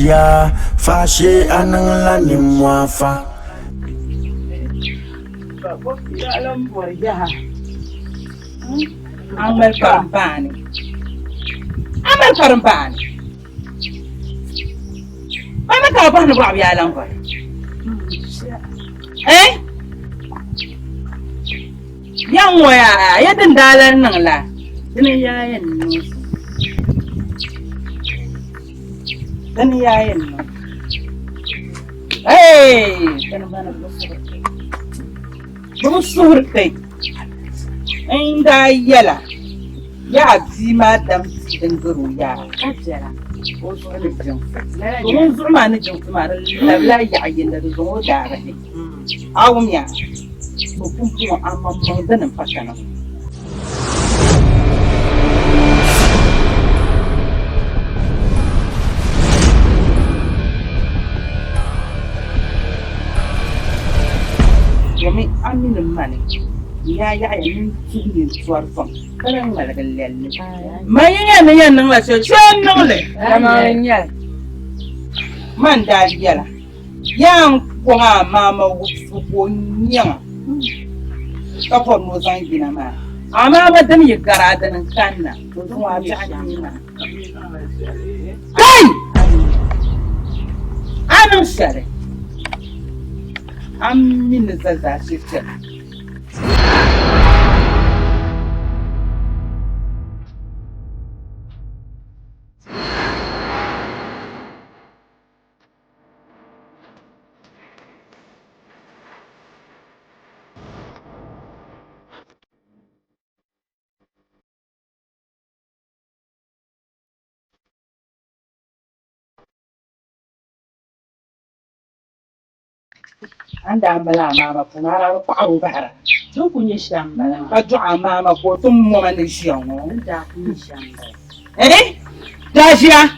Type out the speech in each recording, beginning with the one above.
Gagia, fâché anang la ni moi fa. Amel Parampani. Amel Parampani. Mana kau pernah buat bialang kau? Yang moya, ya dendalan nang lah. Ini ya yang nus. Ini ya yang nus. Kenapa bersurat teh? Indah ialah. Ya, zima dam dengeru ya. Ajar. Unzur mana jeng kemarin la yayin dari zon darah ni. Awamnya, bukan amam dan pasana. Kami amin mana? Ya ini sini suara fam. Kadang malah kalian. Maya ni nang lah cuci nang le. Namanya. Mandal dia lah. Yang kuah mama punya. Kau mau saya gina mah. Ama demi garada nang kana. Semua jangan ni mah. Hey! Anam syare. Amin zaza syare. Anda bala mama punara ko bara to kunye shamba ka jua mama ko tum mo man shion anda kunye shamba dajia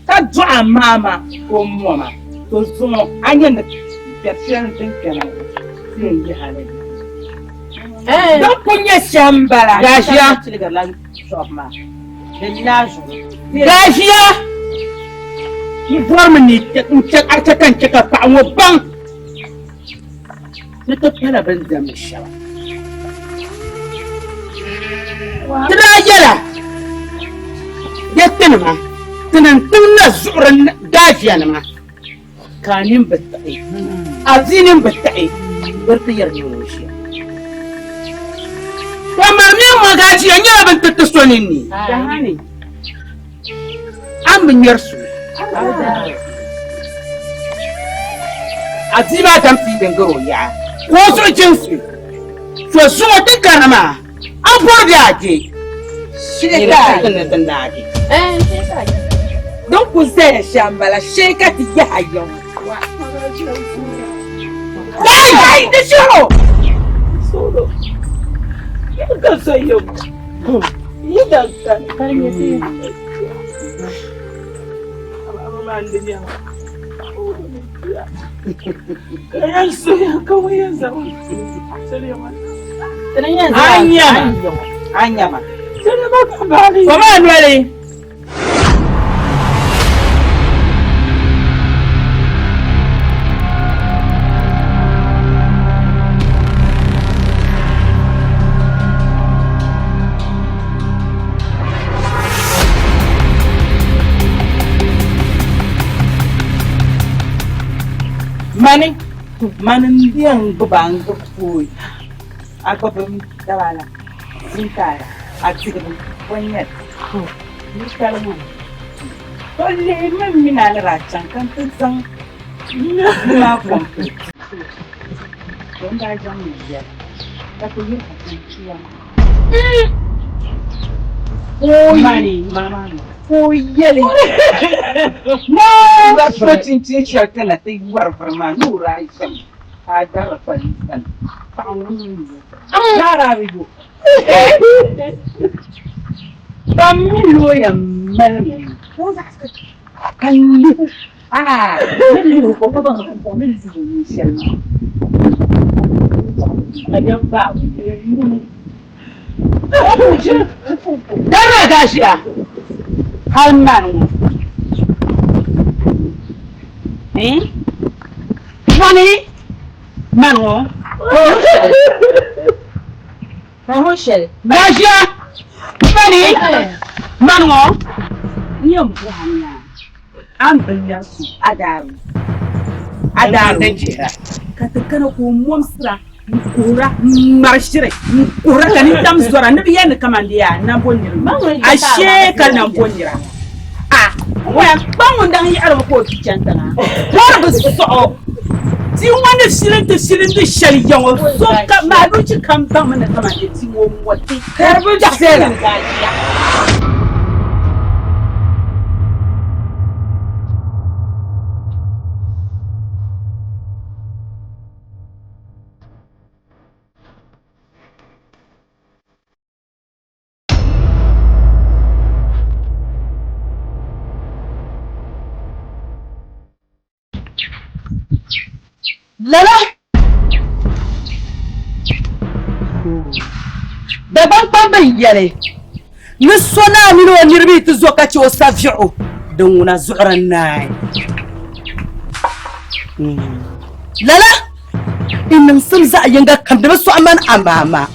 ka jua mama ko mo ma to sumo anya na persian tin kana sin ji hale to kunye shamba dajia tiliga la shopma denaju dajia ni dormini ta kan ka pa wo bang نتوكل بنزم الشباب تراجلا يتنما تنتنا زور داجيا ما كانين بتعي عزينين بتعي برتير نوشيا وما مين ما قاعد يا بنت تسونيني دهاني أم يرسو عزيما تمسي بنقرو يا wasu jinsi so su wata karama an fara ake sheka da ake don ku sai shambala sheka ti ya hayo dai da shiro solo ka sai yo ida kan kanye ti amma ndiya Yansu ya kawai ya zama. Anya ma. Sai ba ka bari. Kuma anware. Manin biyan bubang kuy. Ako bum dawala. Sintara. At sige bum punyet. Ni kalmo. Kolle man minalaracan kan tsang. Ma ko. Don da jam ni ya. Ta ko yin ciwa. Oh mama. Oh yele. No, that's what in teacher can I think work for my new right. I got a funny son. Carabigo. Family man. Can you? You go over for me. I don't bow. Dara Gasia. Halman. Money? Mango? Rochelle. Gaja? Money? Mango? Nyam buhanya. Ambulya su adaru. Katakana ko momsra. Kura marshire. Kura kani tam zora nabi yan kamandiya na bonira. Ashe kana bonira. Wa bangun dan yi arba ko kicanta na. Wa ba so. Ti wani shirin da shari yawo so ka ma duci kan ban mana kamande ti wo wati. Karbu da sela. Lala daban ban yare ni sona min wa nirbi tu zo kace wa safi'u dan wuna zu'ran nai lala in sun za a yanga kam da basu aman amama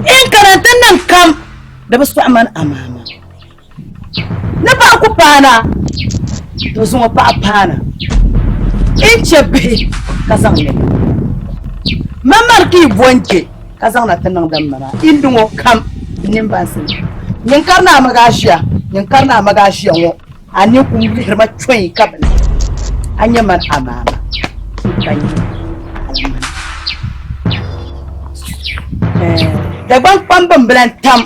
in karantan nan kam da basu aman amama na ba ku fana to sun ba fana in cebe ka san ne mamar ki bonke ka san na tanan dan mara indun kam nin ban sin nin karna magashiya wo ani kun hirma choi kabal anya man amama kan da ban pamban blan tam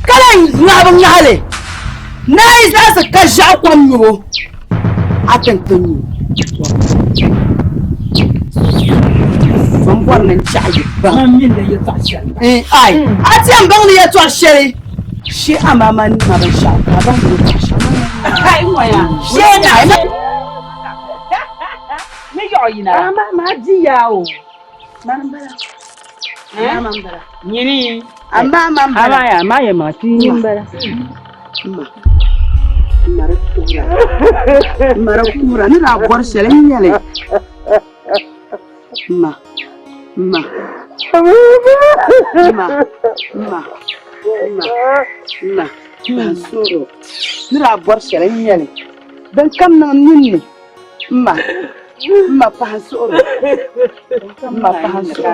kalan ngabun yale nai za su kashe akwan yo akan tunyi ban nan caji ba min da ya tashi ai a tiyan ban ne ya tashi shi amama ni ma ban sha ka ban da tashi ai waya she na me yo yina ma ji yawo man bara man bara nyini amma man bara ya ma ya ma ti bara Marakura ni na gwar shelen yale ma soro ni na gwar shelen yale dan kam nan ninni ma pa soro ma pa soro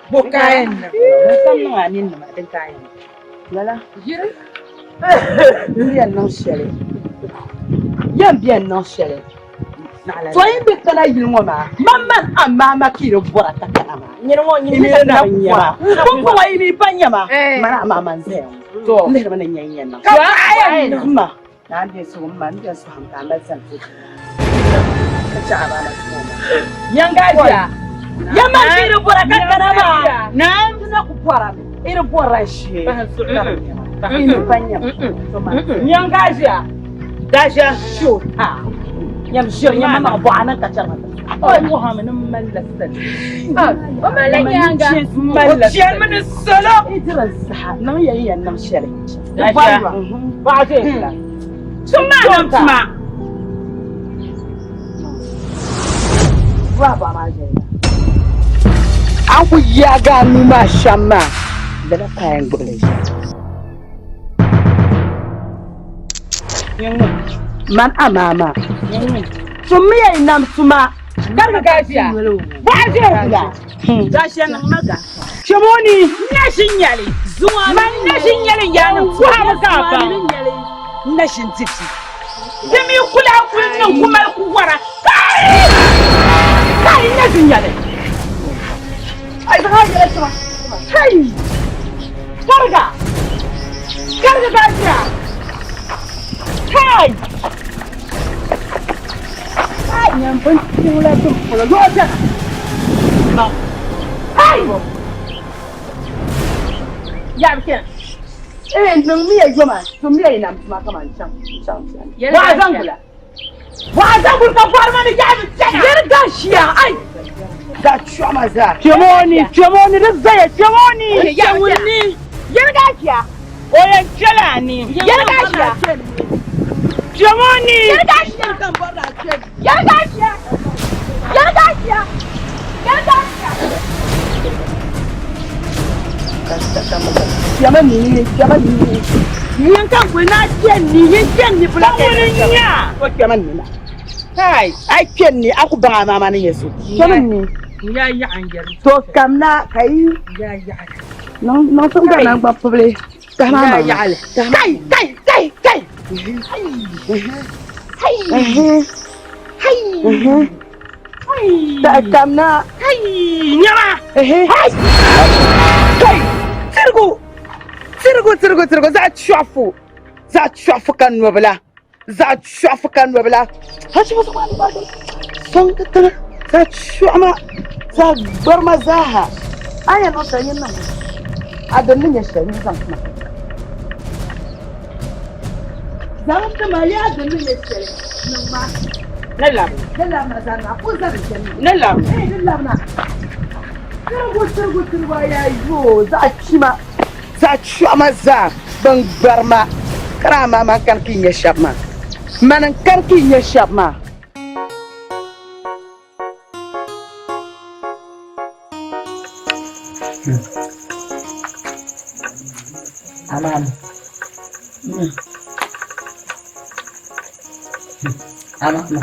bukayan Lala, bien non chérie. Bien non chérie. Soyez bien que là il m'a. Maman qui le voit ta canama. Ni na nyama. Pourquoi il pas nyama? Mana maman zé. To, ne mana nyanya. Ma. Na de so man de so ham ta la san. Ka cha ba la so. Yangaja. Yama ki le voit ta canama. Na na ku pora. Ira bora shi ini banyak yang gaja shota yang shirnya mana buana kacang oh Muhammad malastan mamalanya malastan mana solo idrasa nang ya nang shari baje cuma berapa aja aku jaga numa syama da kayan gudun shi man amama sumiya inam suma garga gashiya ba je kula gashiya nan maga shimoni nashin yale zuwa man nashin yale yana kuwa maka ba nashin tifi dami kula kullun kuma ku wara kai nashin yale ai ba ga ta kai Karga gajiya kai yan ban kula tun kula lota ai ya bikin nan miya joma to miya ina ma kaman can wa zan kula farma ni ya bikin yarda shiya ai da chama za chemoni da zaya chemoni yargajiya oyan chala ni yargajiya Germany. You can't win that Jenny Black. What Germany? Hi, I can't. I could buy my money. Germany. Yeah, so come now, no, some kind of probably. Come on, come now. Circle, that shuffle can wobble. That shuffle can wobble. Hush was one body. Song that shama, that Burma Zaha. I am not saying nothing. I don't mean something. That my yard, the minister. No, ma. Nella, who's that? Nella, good to why I go. That chima, that shamaza, bang Burma. Krama man kan kinya shabma. Man kan kinya shabma. Aman. Aman.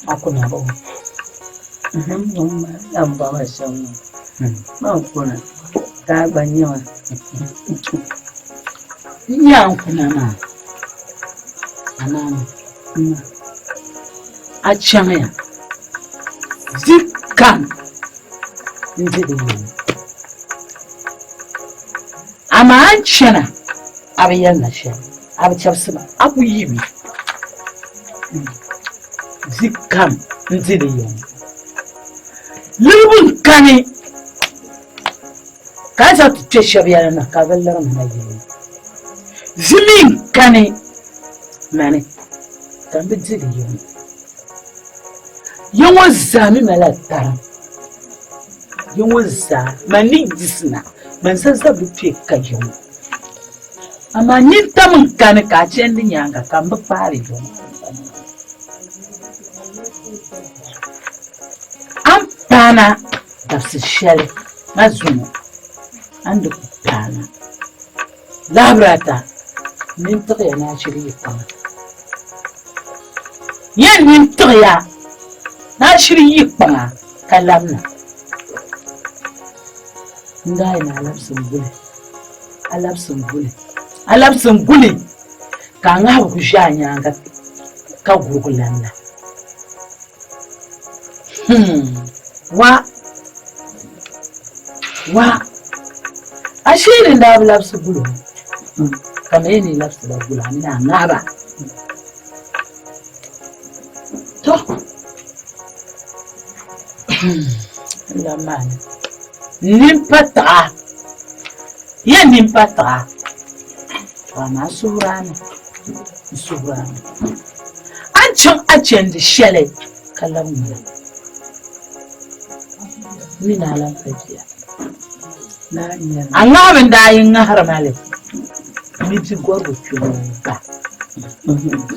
Aku na ba. Ang bawa siyang. Ako na. Kabanyo. Yang kunama. Aman. Achanya. Zikam. Ndidi. Amachana. Abiyana sha. Abachapsima. Abu yimi. Zikam. Ndidi. Lubun kani. Kaza tucheshabiyana kavellara manayi. Zimin kani mani kambe zili yongo zami malata yongo za mani disna mansansa bupe kayon ama nyinta mun kani ka chendi nyanga kambe pari yon ampana tafsishale mazumo ando pana labrata منطقة أنا شريك كمان يعني منطقة أنا شريك كمان كلامنا دايما ألعب سنبولي كان هذا كشاني عنك كأقول كلامنا أشير إن ألعب سنبولي kama yeye ni nafsi la kula amina ngaba to la mani nimpata wana surana an can da shele kalamu mina lan tafiya na iya an ngabin da yin har malik miti gorgo chuka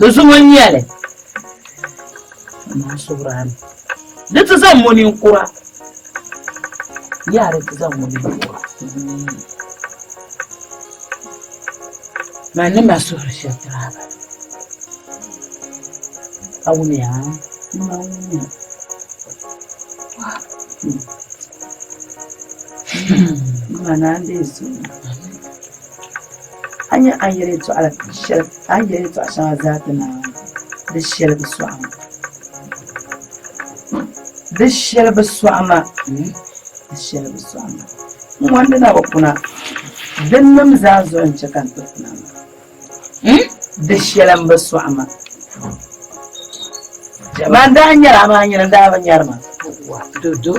so sumon yale na surana da ta zan muni kura yare ta zan muni kura ma ne masu shi traba awunya mana ndizo anya ayere to ala shel ayere to asha zatna da shel biswama wanda na bakuna dan nam zazo an cikan tukuna da shel biswama jama'a da hanyar amanya da banyar ma dodo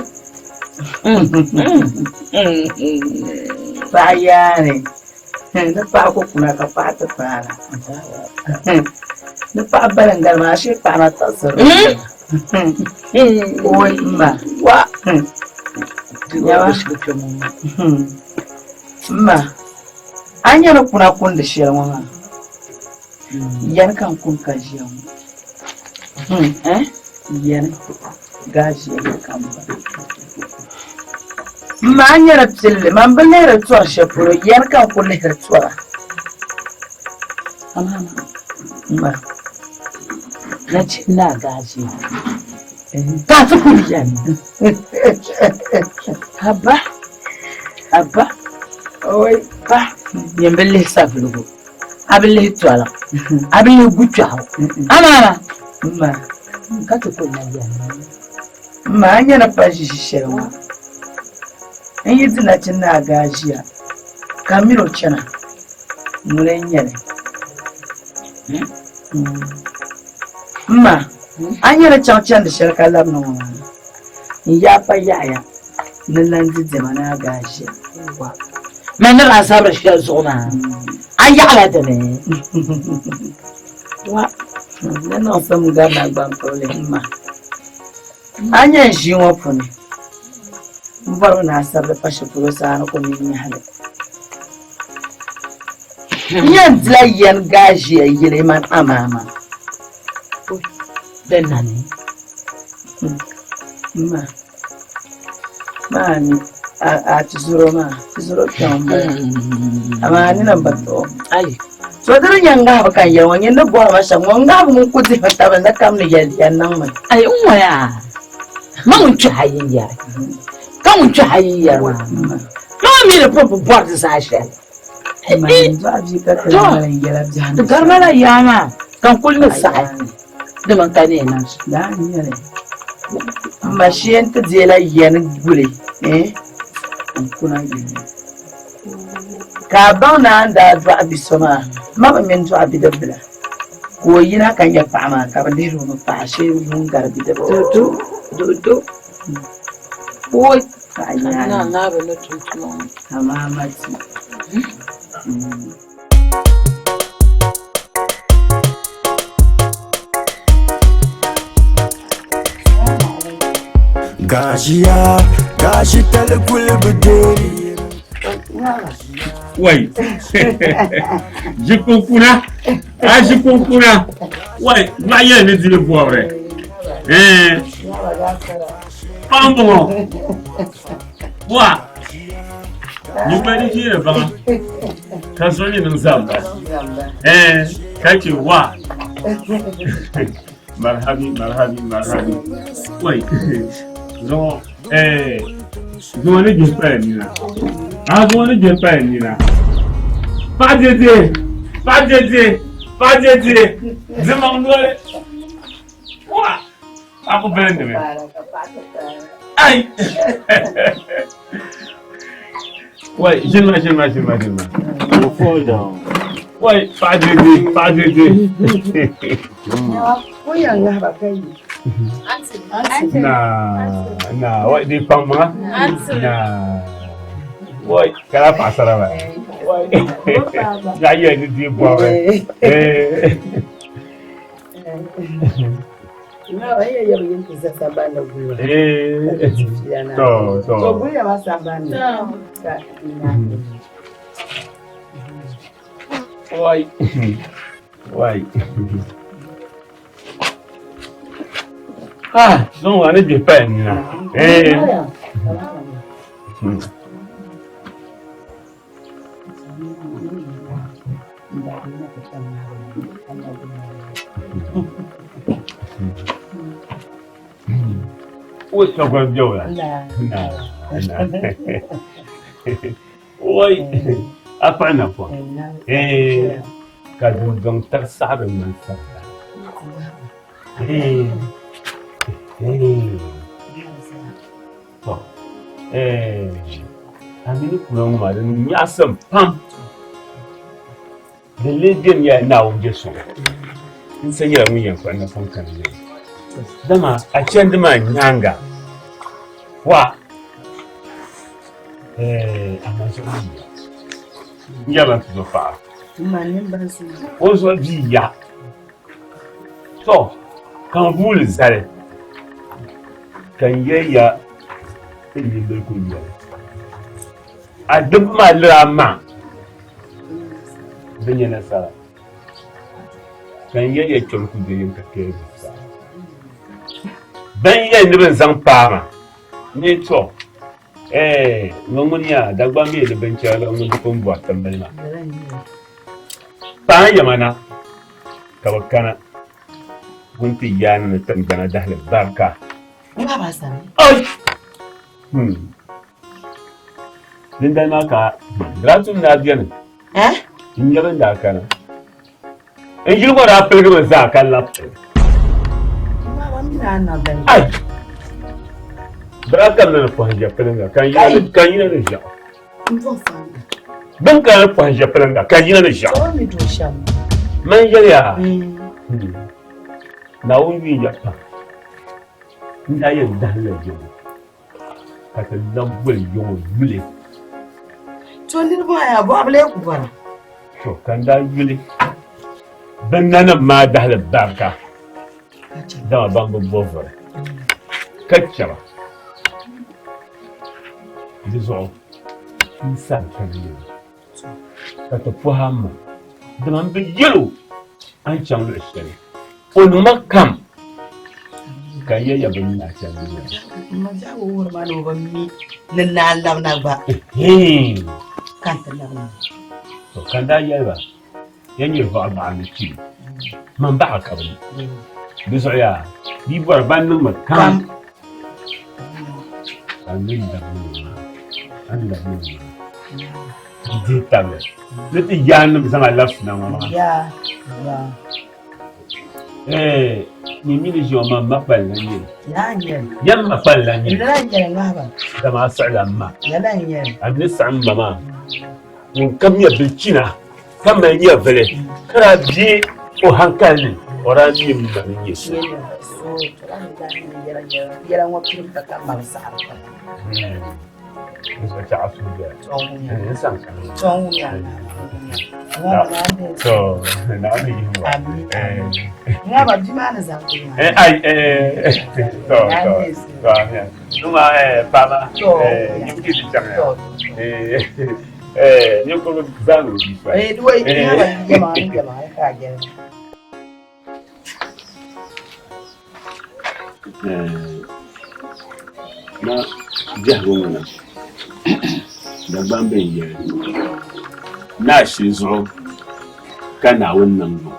bayane na pa ko kuna ka pata para na pa balangal ma shi para tasar oi ma wa yawa shi ke mu ma anya na kuna kun da shi ma yan kan kun ka ji mu yan gaji ya kan ba Manya Psil, Mambalera Twasha, Yanka for her Twa. Ma. Nachina Gaji. That's a good yan. Abba. Oh, Yambele Savlu. I will let you alone. I will good job. Amara. Ma. Got to put my yan. Manya Pajisha. And you did not in Nagajia. Camilo Chana. Mulenya. Ma. Anya Chanchan the Shalkalam. Yapa Yaya. Nalandi Zemana Gashi. Manala Sabra Zona. Ayala de me. What? Then of some Gana Bampolima. Anya is you open. Varuna Sabra Pashapurosa Community. Yan Zlayan Gashi, Yeleman Amama. Then Nanny. Mani Zuroma, Amani number 2. Aye. So the young Gavaka, when you know Bomasha, one Gavu could have and come together and number. I Mount Chaya. Come Chaya. Don't mean a proper borders I shall. The Carmela Yama, come pull the side. The Montanenas, Daniel. Machine to Zela Yen Bully, eh? Carbona and that Rabisoma, Mamma meant to be the Bella. Who you know can get Pama, Caballero, Passion, Munga, be the do. What? I never looked too long. Mamma. Gajia, Gaji Telekuli. Wait, Jikukuna, Ajikukuna. Wait, Mayan is the poor. Pambo. What? You better hear about concerning some. Catch you what? Marhabi. Wait. No, go on in Japan, you know. I'm going to Japan, you know. Budget, Zimbabwe. What? I'm a Benjamin. Aye. Wait, Jimma. Fall down. Wait, budget. We are not a baby. Nah, what do you come, man? Nah, what can I pass around? Why, you deep boy. No, I hear you into the Sabana. So, we have a Sabana. Why? Don't want to depend, you know. What's not going to do that? No. Why? Apa nak pun? Kalau dong tersabun masa. So, amini kurang malu ni asam pam. The legend ya now just so. Saya mi yang kau nak faham ni. Dama, acian dama nyanga. Wah. Amazon. Ya bantu doa. Mana bahasa? Ozo dia. So, quand vous les allez, quand il y a une belle couleur, à deux mal la main, venez à ça. Quand il y a un coup de yeux qui ça. Ben il y a une bonne parent, ni toi, Mamunia, Dagwami, the venture on the Kumba, Tambana. Payamana Kawakana Wunti Yan and Tambana Dahli Barka. Oh! Linda Naka, Gratum Nadian. In Yavan Dakana. And you were up with Zaka laughter. Ay! Braka na panja pelanga kanyina na ja. Banka na panja pelanga kanyina na ja. Manjaya. Na wungi ya pa. Nda ya dalla jo. Kata lambul yo yule. To ni ba ya ba bale ku bara. To kanda yule. Banana ma dalla barka. Dama bambu bovore. Kachara. Disons, une salle familiale. Quand on peut ham, demande de yellow, un champ de chien. On nous marque comme. Quand il y a une nation. Majaou, Mano, me, Nana, Nava. Can't allow. So, can I ever? Then you are on the cheap. Mambaka. Desire, you were abandoned, come. And then the moon. Let the yarn of some I love now. Yeah. You mean your mamma Palani? Yamma Palani, Lava. the Masalama. Yalan, And this son, Mamma. You come here, Bichina. Come here, village. Can I be or Hankali or I mean, yes. Yera what you got Malsa. It's a child there. So, now you Never demand so, Papa, you give it to you go to Zangu. Na jahuna da bambe ya na shi zo kana wannan go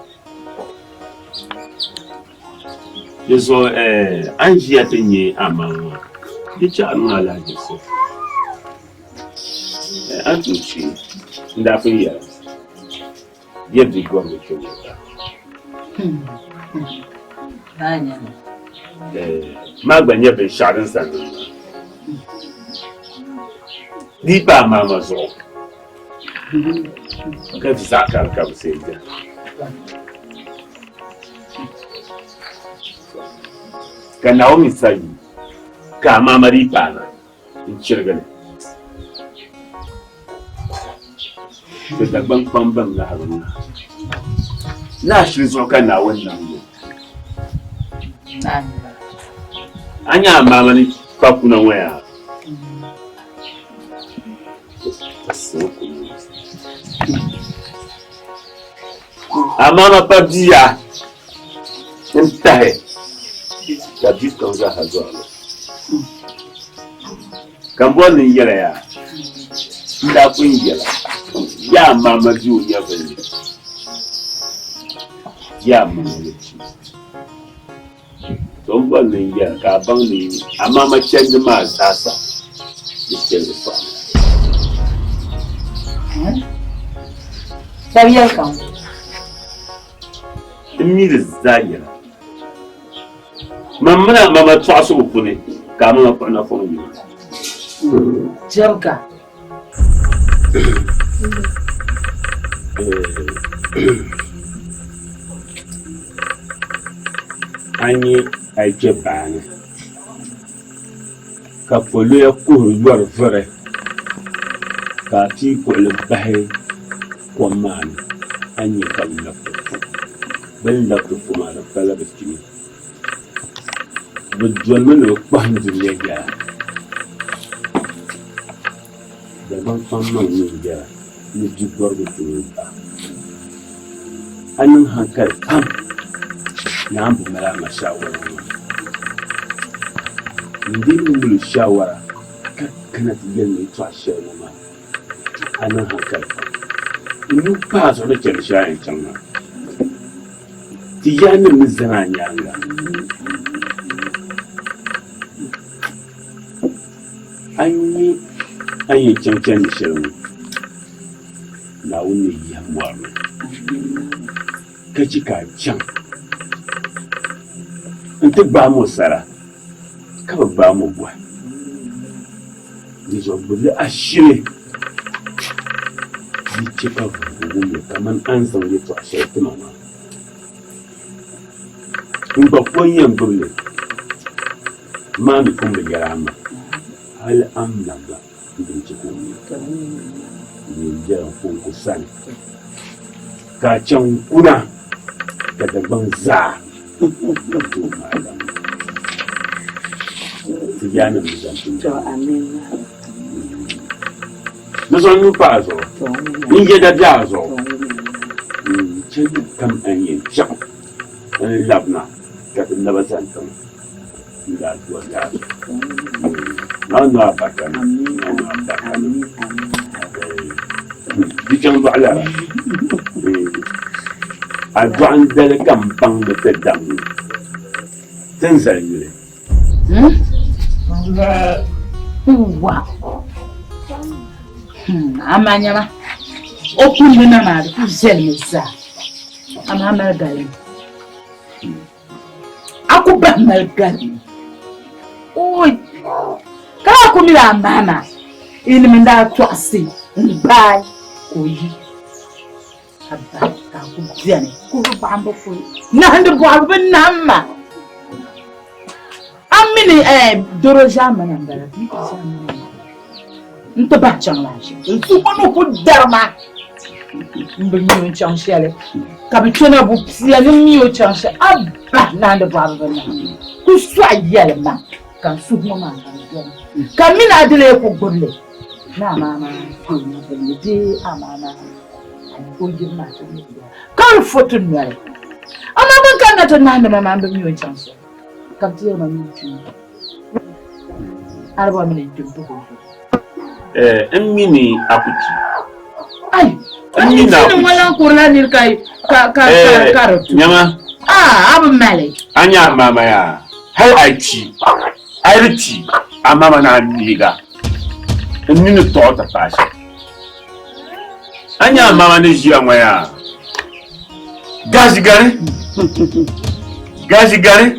yazo an ji ya tanye amma yace an alaji so an tuci da fa ya yadda gwamnati ke Nanya. Magbanye bin sharin sanin ni ba ma mazo ka fi saka ka sai da ka Naomi sai ka ma mari bana in cirgale da ban ban na haruna na shi zo kana wannan ne anya mamani pakuna waya amama padia ntahe kabisa kauza hazalo kamboni yele ya nda kuinjela ya mama juu ya vile ya mama Tomba ninja kabang ni amama change ma sasa dikele fa Sabia kan mi zanya mamma mama twaso kune kama na fon ni Jamka Anyi aike bani ka polo ya kuhuru yuwar vire ka ti kuhulu bahi kwamani anyi kan lafufu bin lafufu ma da kala da kimi bujjon mini kpahin duniya ya da ban famman yin ya ni jibbar da tuni ba hannun hankali kam na ambu mala mashawara ndin mulu shawara kana ti yɛn to ahyɛ no ma ana ha ka ni pa so no kyerɛ hyɛ en kyɛn na ti ya ne mi zana nyanga anyi kyɛn ni hyɛ no na woni ya mwarme kaci ka kyɛn nti ba mo sara ka ba mo bua ni zo bule ashire ni chepa bugu kaman an zaune to ashe tuma ma in ba konyan bule ma mi kun da yarama hal amna ba din ci ko ni jira kun ku sani ka can kuna daga banza Tiana mzantu. Amen. Nuzonu pazo. Ninge da jazo. Chedu kam anye chak. Labna. Kati nabazantu. Nda tuwa jazo. Nanu abakan. Nanu abakan. Dichan ala. Adwan dele kampang de tedam. Tensal yule. Wow. Amanyama. Open the nama to sell me, sir. I'm a Margaret. Aku ba Margaret. Oi. Kala kumila mama. Ili menda twasi. Bye. Oi. Abba ka kudiane. Ku bambo ku. Na hande bo nama. Amini doro jamana ndara nto ba changlaje ntu kono ko darma mbe mi chanchele kabitona bu pia ni mi chanche abba nande baba na ku swa yelma kan su mama kamina adile ko golle na mama ko ni bele amana ko jirma to ni kan fotu nwale amama kan na to nande mama mbe mi chanche kabtiye mami tu arba mini tumpo ko emini akuti ai ni wala ko la nir kai ka karatu nyama abu male anya mama ya hai aiti amama na niga emini to ta tashi anya mama ne jiya moya gashi gare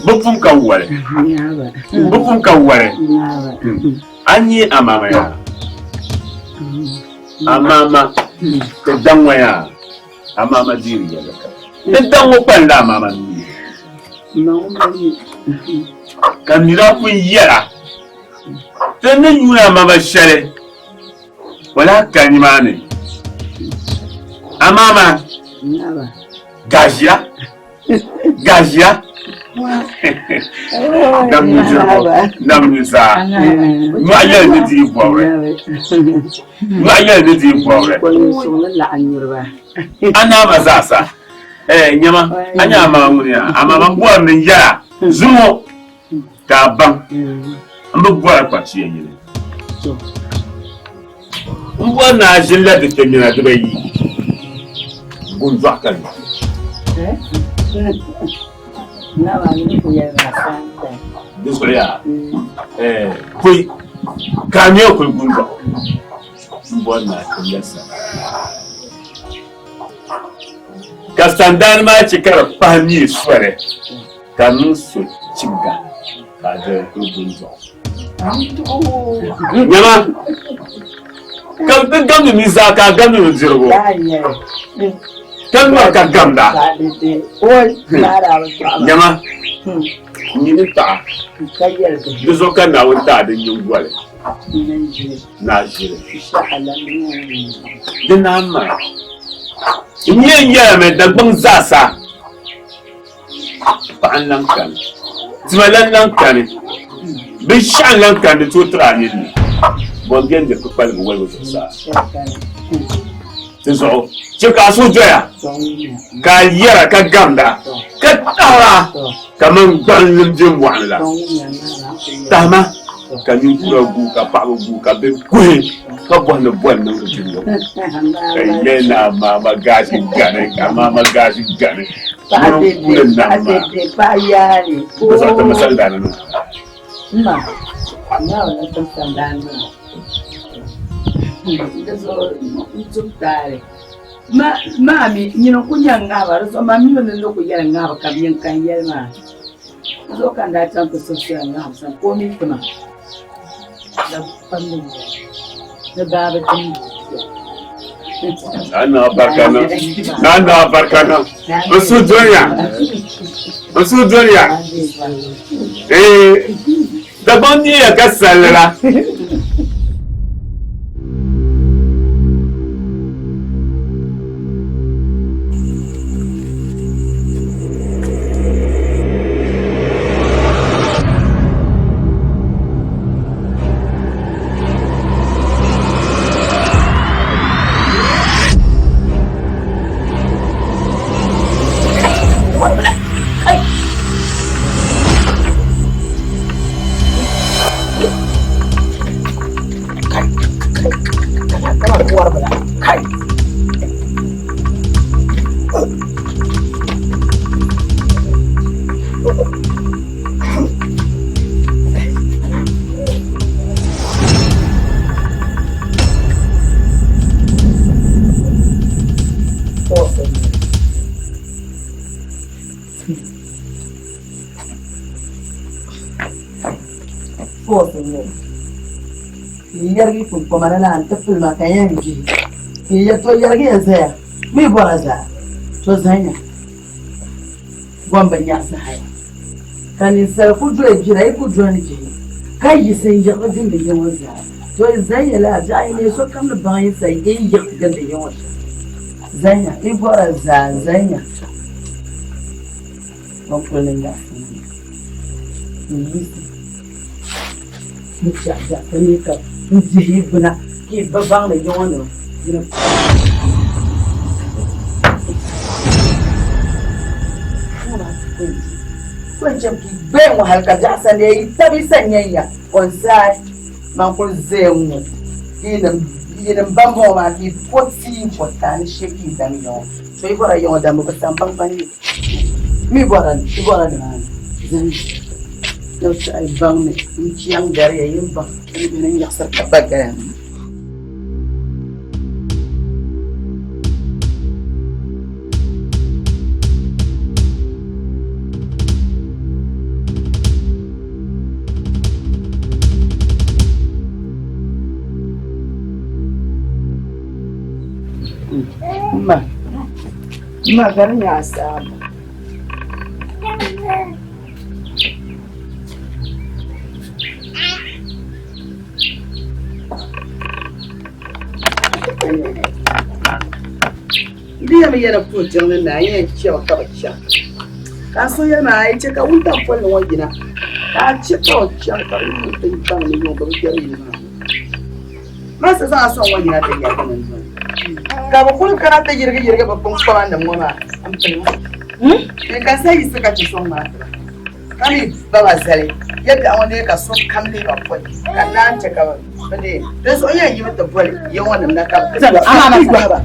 bufun kawware anyi amama ya amama te danwa ya amama diri ya laka te danwa panda amama ni kamira kun yara te ne yuna amama share wala kanimane amama Gazia Namusa Maya Niti Power Anamazasa Nyama Anyama Munia Amama born in Ya Zumo Tabang I'm a boy Pachi Una Gilla de Temina de Bay Bunzakan Desolé, puis, camion pour le boulot. Bonne connaissance. Castandan m'a checké le panier soirée. Canon se chinga. Cadre pour le boulot. Yama, quand tu gagnes une mise à ta gamme de zéro. Kan ma ka gamda nyama ni ta dezo kan na wata da yin gwale na jire dina ma nye me da gbon zasa pa an lan kan timalan lan kan bi shan lan kan da tutra ni bon gen de ko pal go wal sa so cika su joya ka yara ka gamda ka tara kaman gwanin jin wala dama Kani kura gu ka pa gu ka be kwe ka bwana bwana ngiyo kayena mama gashi gane mama gashi gane pa yari basa ta masandana no na wala ta masandana ndezo ntsutare mami nyino kunyanga baraso mami no kuyanga bakabyen kan yelma zo kan da tan ko sosial na san ko mi kuma da fannin da baba tin ana barkana usu dunya da bonni ya kasalla yargi kun komana na antafil ma kayan ji ya to yargi ya saya mi baraza to zanya gwamba ya sa haya kan sar ku jo jira ku jo ni ji kai sai ya gadin da yawan za to zanya la jai ne so kam da bayan sai yayi ya gadin da yawan zanya mi baraza zanya bon kullun da Muchacha, kanika, mjihibuna, kibabang na yono. Kwanjam ki ben wahal ka jasa ne tabi sanyaya onsai mankul zemu yinam bambo ma ki poti potani sheki dan yo so ibora yo da mo bastambang bani mi bora da zan لو سأل بامي مشيان داري ينبا من يخسر كباك ما غير يا سام Dia mai yana kujin nan na yin cewa ka bacci ka so yana yi ce ka wunta kwallon wajina ka ce ka wacce ka yi mutum ban ne yau ba ya yi ma sa za a son wajina ta yi nan ka ba kun kana ta girge babban kwaman da mona amfani ka sai suka ci son ma kani ba zare yadda wani ka so kan dai ba kwai kana ta ka bade da so yayi mata bol yawan nan ka ana ba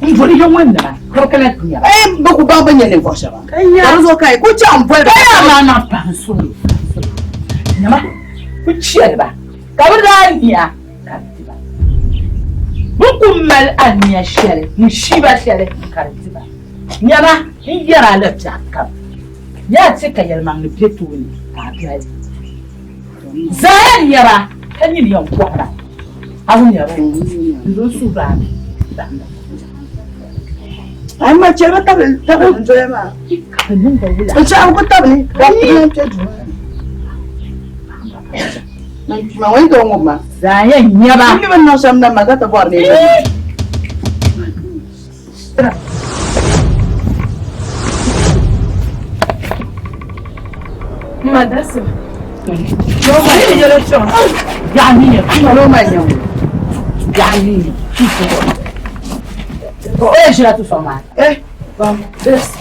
Njuri yang mana? Kau kena punya. Baku bapa ni kau siapa? Harus okai. Kau campur. Kaya mana pansul? Nama? Kau siapa? Kau dah ni ya? Buku mal ania siapa? Musibah siapa? Kartiba. Nama? Ini ada cakap. Ya cakap yang mana betul ni? Apa? Zahir ya? Kan ini yang kuat. Aku ni apa? Lu sudah. Ai mà chơi bắt tập chơi mà. Anh sao có tập này? Tập đi chơi. Mà quên đồ ngục mà. Dạ nhá ba. Cái bên nó xem năm mà cái tập bò này. Mà đó sao? Nó mày giờ nó chọn. Dạ nhỉ. Nó mày nhỉ. Dạ nhỉ. Oh, je la tout format. Bon, desce.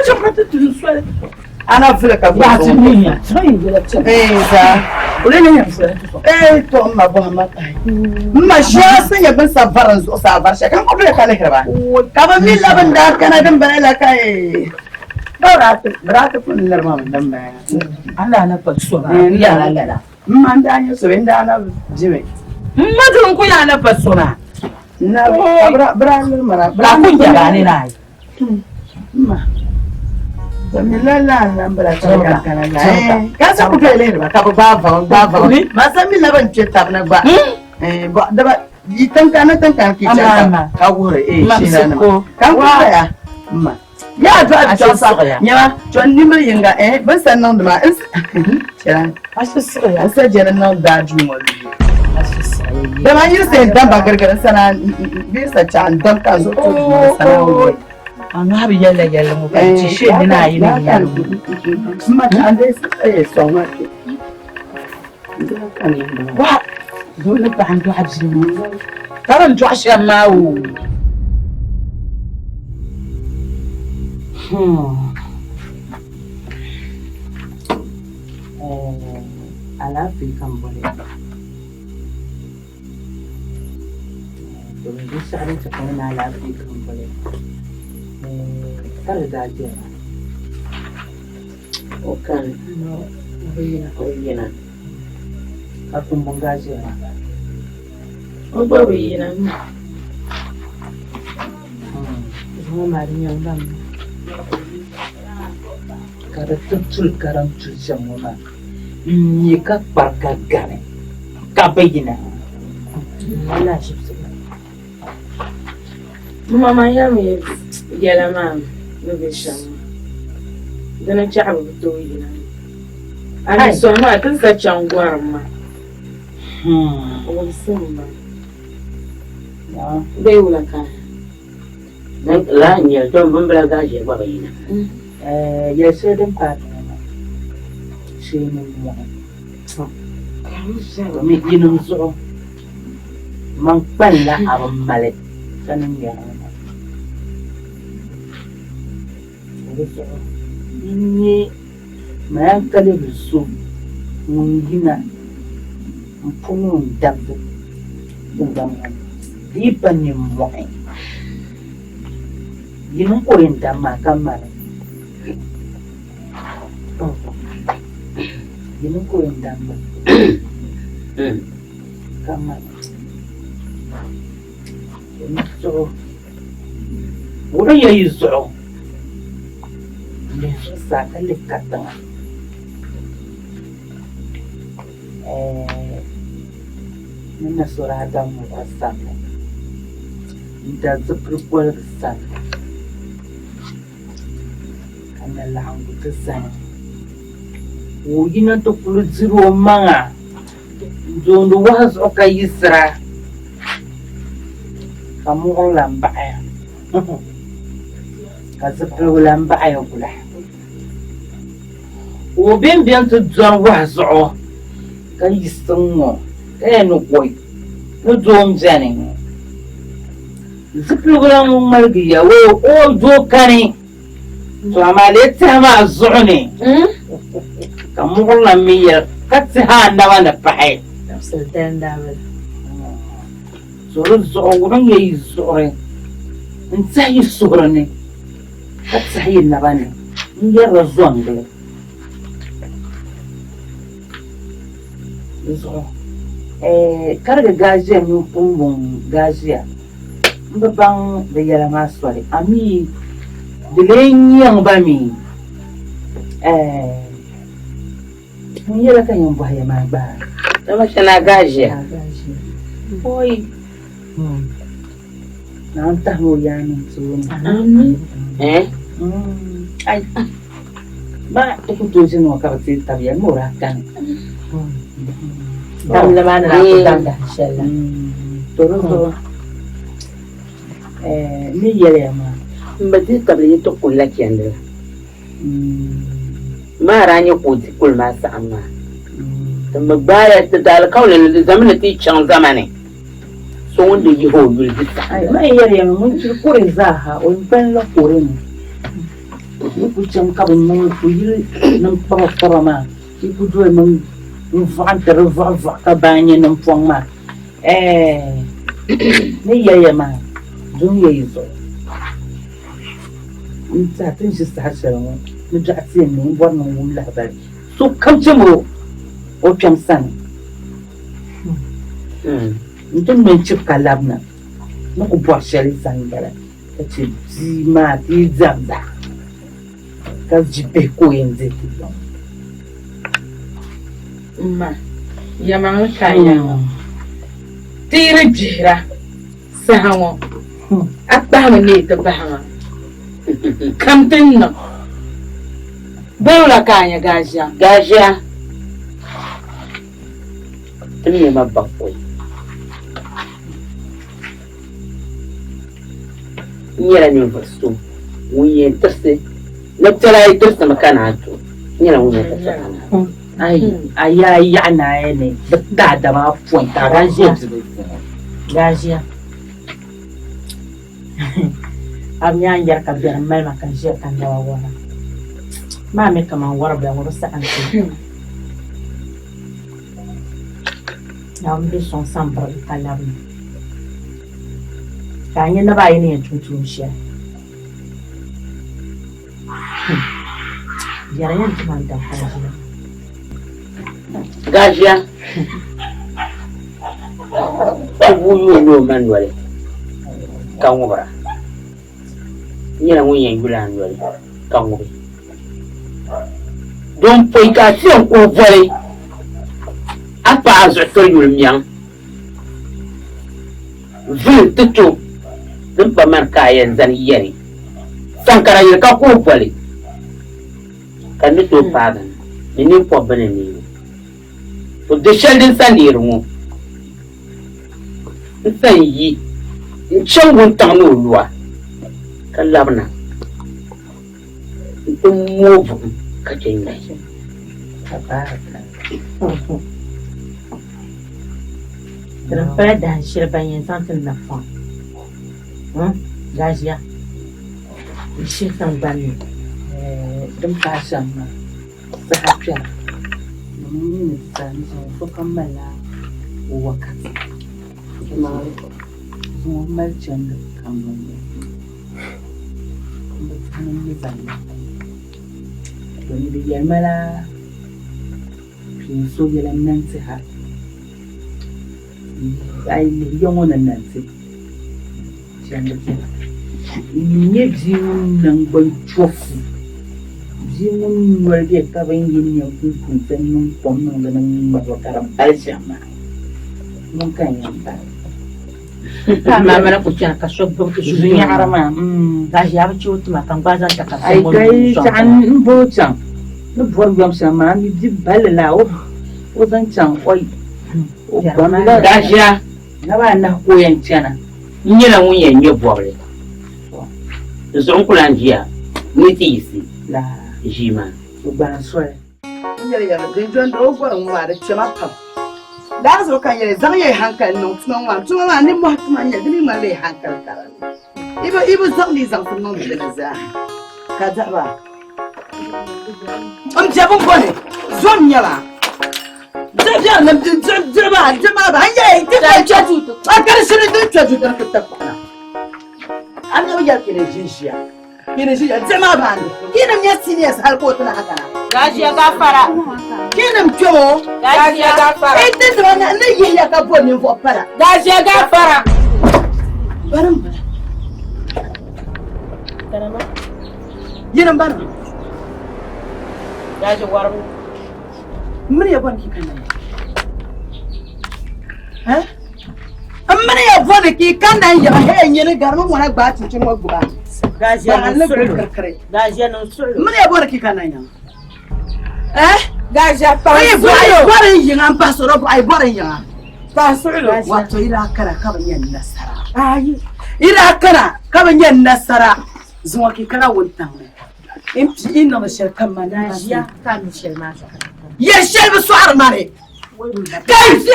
chocolate to swell. Ana vile kabisa. Basi mimi, sio vile tena. Za. Ule ni msela tu. To mabwa mata. Mashia sun yabin safaran su sabar shakan ko da kale hirba. Kaba min laban da kana dan bala kai. Berarti pun lerma dan ba. Allah na fa so ba. Ya la. Man da anyo so inda ana jime. Madun ku ya na fa so na. Na bra lerma. Bra ku ya ni na. Ma. Zamilala na bra ta kana la. Ka sa ku tele ba ka ba. Ma sa min laban ce ta na ba. Ba da ba yitan kana ki ta. Ka gore shi na. Kan ku ya. Ma. Ya ta sa nya ton ni mai yinga ban san nan da ma kiran Ashe sai ya. asa jeran nan da jumo da ma yi sai dan ba gargaran sana bi sa can dan ka zo to sana An habi yalla mu kan ci she ni na yi ni ya. ma ta dai sai so ma ke Wa dole ba an do habsi mu. Karan to ashe ma wo. Alafi kan boleh. Kalau bisa ada cakap alafi kan boleh. Kalau dah je. Okan, no, oyena. Aku menggaji. Oba oyena. Semua marinya undang. Kada tutul karam tutul semua. Ni ka parka gane. Kapegina. Wala shipsi. Mama yami yala mam nubisham. Dana chaabu to oyena. Ani so ma tan sa changwarma. O simba. Ya. Dai wala ka. La nyel to bumbla gaje ba bayina. Ya sedem kan. Sini mo. Mi ginum so. Mang pala abang malit. Kanang yan. So. Ini mayang kali bisu. Mungina. Puno dabu. Tunggangan. Di pa ni mo. Ginum ko rin tama kamar. Ginum ko rin tama. Kamar. So, udah ya iso. Ini susah kali kata. Nina surada mu asam. Ida zuprukwal san. Kana lang butusan. Ugina to pulu zero manga. Jondo was okayisra. Kamu orang lambai, kasih lambai aku lah. Ubin biar tu jual wahso, kaya semua, kaya nukoi, nujom jani. Sepuluh orang malgi ya, jual kani, so amalet sama zoni. Kamu orang miyar, kasih anda mana pakai. Sultan David. Soalnya seorang yang seorang entah yang seorang ni kat saya nabani dia razon dia so karga gaji yang pumbung gaji ya mbang dia lama suari ami dileng yang bami dia lah kan yang bahaya mabah Nama sana gaje. Boy. Nantah mo yan soon. Ay. Ba, tukutusin mo kapatid tabihan mo rakan. Dam naman na ako tanda siya lang. Toro. Ni yere ma. Mbati kabli to kulak yandra. Maranya kuti kulma sa amma. Magbaya ta dal kawle da zamana ti can zamane. So wanda yi ho yulbi ta. Ay, ma yere ma mun ci kure zaha, on ban la kure ni. ku cham ka ban ku yi nan para ma ki ku do man van ter va ka banye nan fong ma ne yaya ma dun yayi zo in ta tin shi sa sharan mu da sai ne wannan mun labari so kamce mu o cham san mutum mai cika labna na ku buwa shari sangara ta ce ji ma ti zamza ka ji bai koyin zai ti yau ma yaman kayan tiri jira sahawo abba mu ne ta bahawa kamtin nan bawla kanya gajiya tun ne ma bakwai nyɛla ninvuɣu so ŋun yɛn tirisi ni piɛla ayi tirisi makana ato nyɛla ŋun yɛn tirisi kana a ya yaɣa naaya ni bi daadama pɔin ka gajiya a mi an yɛri ka biɛri malima ka ʒiya ka naba wara maa mi kaman wari bila ŋɔ bi saɣam ti na bi sɔŋ sambiri ka labina ka a nyɛ naba ayi ni yɛn tumtum shɛli biɛri yɛn ti man dam ka ʒiya gajiya ka buyi o man noli ka ŋubira nyɛla ŋun yɛn yula noli ka ŋubi don poi ka a fiɛn kuɣu voli a paɣa zuɣu tori yuli miɛŋ vili ti to din pa mani ka a yɛn zani yɛri sankara yɛli ka kuɣu voli ka ni tooi paagi ni ninkpɔbbi bini neebu o de shɛli din sa neeri ŋɔ n san yi n chaŋ wuntaŋ ni o lua ka labina n ti mooi buɣum ka che nyɔhi din pala dahin shiri ban yɛn zaŋ ti na fɔŋ gajiya n shiri tingbanni din paai shɛm ma saha kpɛra domin yi ni sani zuwa so kammala wakati zuwa marcin da kan wani da tsanin yi zane domin da yarmala fin so yalan nan ti ha ai ne yan wannan nan ti shan da ke nye biyun nan ban chofu biyun warge ka ban yin yan kun san nun pom nan da nan mabakaran balshan ma mun kan yan ba ma mana ku chana ka so bo ki su nya harama gajiya ba ci wutuma kan gwazan ta ka ai kai tan bo chan no bor gam sama ni di balala o zan chan oi o bamla gajiya na ba na koyan cana n nyɛla ŋun yɛn nyɛ bɔbili zuɣu n kuli jiya ni ti yisi la ʒii maa o gban soya Nyɛla yɛli din dɔndi o bɔri ŋɔ maa di kpɛma pam daansi kan yɛli zaŋ yɛ hankali niŋ tuma maa nimmohi tuma nyɛ di mi ŋmanila yɛ hankali karili ibi zaŋ di zaŋ ti niŋ dini zaa ka daba n bɛ bin bɔni zom nyɛla diriba ba an yɛ a kari shiri din kpɛ dudiri ki ta kpaɣa an yɛ yɛli kene ʒinʒiya diriba ba ni kinim nyɛ seniors hali ko tina haka na gajiya gafara kinim kpɛmo gajiya gafara din dira na ne yiya ka bɔ ninvuɣu pala gajiya gafara bari n bala yinim bari gajiya warmu mini ya bɔni ki kan na mini ya bɔni ki kan na yɛɣa hɛ nyini gari mi ŋɔna gbaa tuntun ŋɔ gbuba gajiya ba nan an sulu kirkiri gajiya nan sulu mini ya bɔni ki kan na yɛɣa gajiya ayi bɔri n yiŋa n ba sɔrɔ ayi bɔri n yiŋa pasulu wato ira kana ka ban yan nasara ayi ira kana ka ban yan nasara zuwa ki kana wuntan ne in fi ina da shirkan ma na gajiya ka mi shiri ma ya shelbi su'ar mare kai fi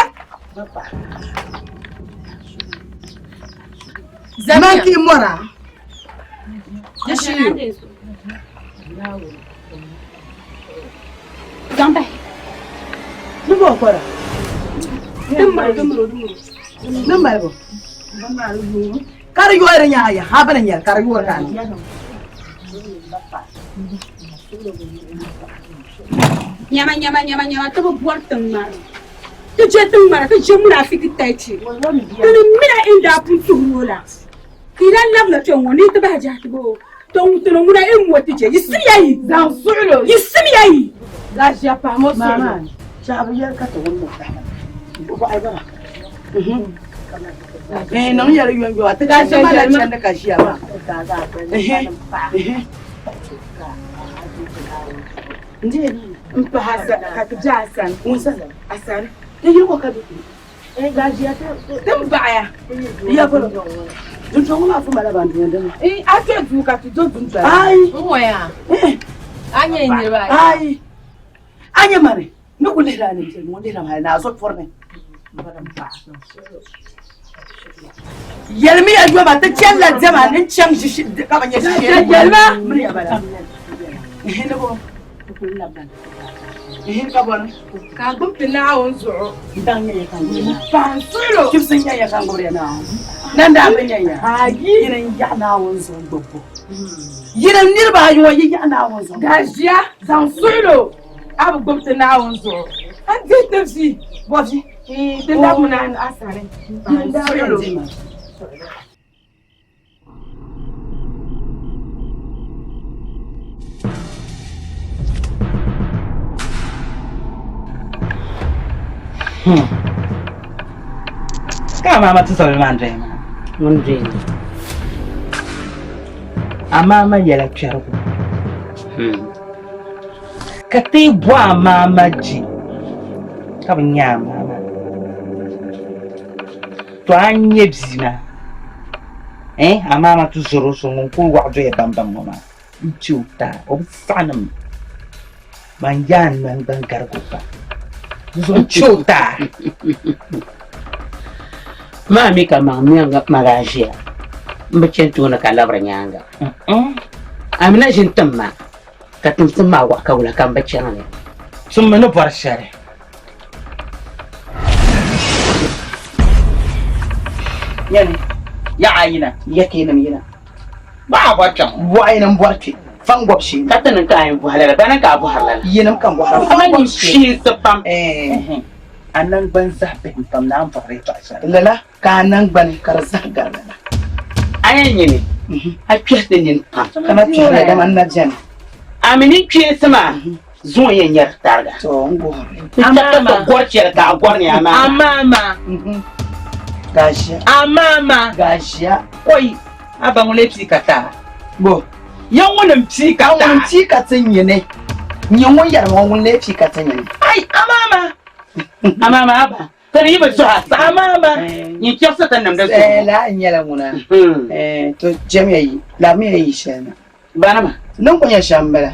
zaman ki mora ya shi Gambai. Dubo kwara. Dumbo. Kar yuwar ya habana nyar kar yuwar kan. Nyama to buar tengmar. To je tengmar to je mura fiki taichi. To mina inda puturola. Kiran labla to ngoni to ba ja to to mura en woti je yisim yayi. Zan sulo. Yisim yayi. Gashi ya famo mama. Shabiyar ka to wannan tahman. Ko ai ba. Nan yar yuwan ta gashi mala can da kashi ya ba. Ndiye mpa hasa kakija Hassan Musa Hassan yi ko kabi gaji ya ta baya ya fara dun to ma fu mala bandu yanda ake duka to dun to ai moya anya inde ba ai anya mare ni kulle da ne mu ne na na so forne yalmi ya juwa ba ta cella jama nin can shi ka banye shi yalma murya bala ne ko kabon ka gumpi na awon zuwa dan ya kan ban sulo kipsin ya kan gore na nan da abin ya hagi irin ya na awon zuwa babbo yiran nirba yi wani ya na awon zuwa gajiya zan sulo abu gumpi na awon zuwa an je tafsi bofi din da mun an asare ban sulo Mama tu selalu mandai mama. Mandai. Mama yela kyaru. Kati bua mama ji. Kabnya mama. Tu anye bzina. Mama tu zoro songo ku wado ya bambam mama. Ichuta obsanam. Manjan man bangkar kupa. Chuta. Mami kama mianga magashia. Mbachentu na kalabra nyanga. Amina jintamma. Katumsema wa kawla kamba changa. Summa no parshare. Yani ya ayina yake nan yana. Ba wacan wayinan barke. Fan gwabshi katanin kayan buhalala bana ka buhalala yinan kan buhalala fan gwabshi sapam anan ban zabe pam na amfare ta sa lala kanan ban karza garala ayan yini a piyade nin pa kana piyade da man na jan amini piye sama zuwa yanyar targa to ngo amma gorciyar ka gorni amma gashiya koi aban lepsi kata bo yan wannan pika tanye ne nyin wayar ma wannan pika tanye ne ai amama aba tani ba so hasa amama ni kyafsa tan nan da su la nyala muna to jami'i la me yi shana bana ma nan kun ya shambala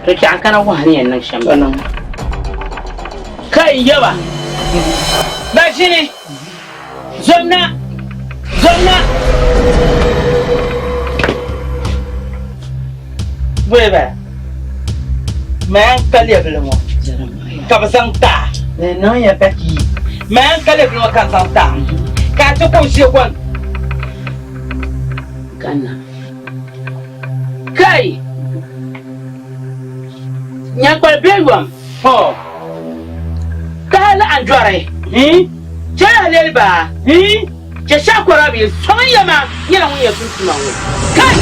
to ki an kana wahani nan shambala kai yaba ba shi ne zonna Weba, man kaliya bilmo. Kabasanta. Non ya peki. Man kaliya bilmo kabasanta. Ka to ko shi kon. Kana. Kai. Nya ko belwam. Ho. Kala anjore. Jara lelba. Je shakora bi sonya ma yana mun ya tuntuma. Kai.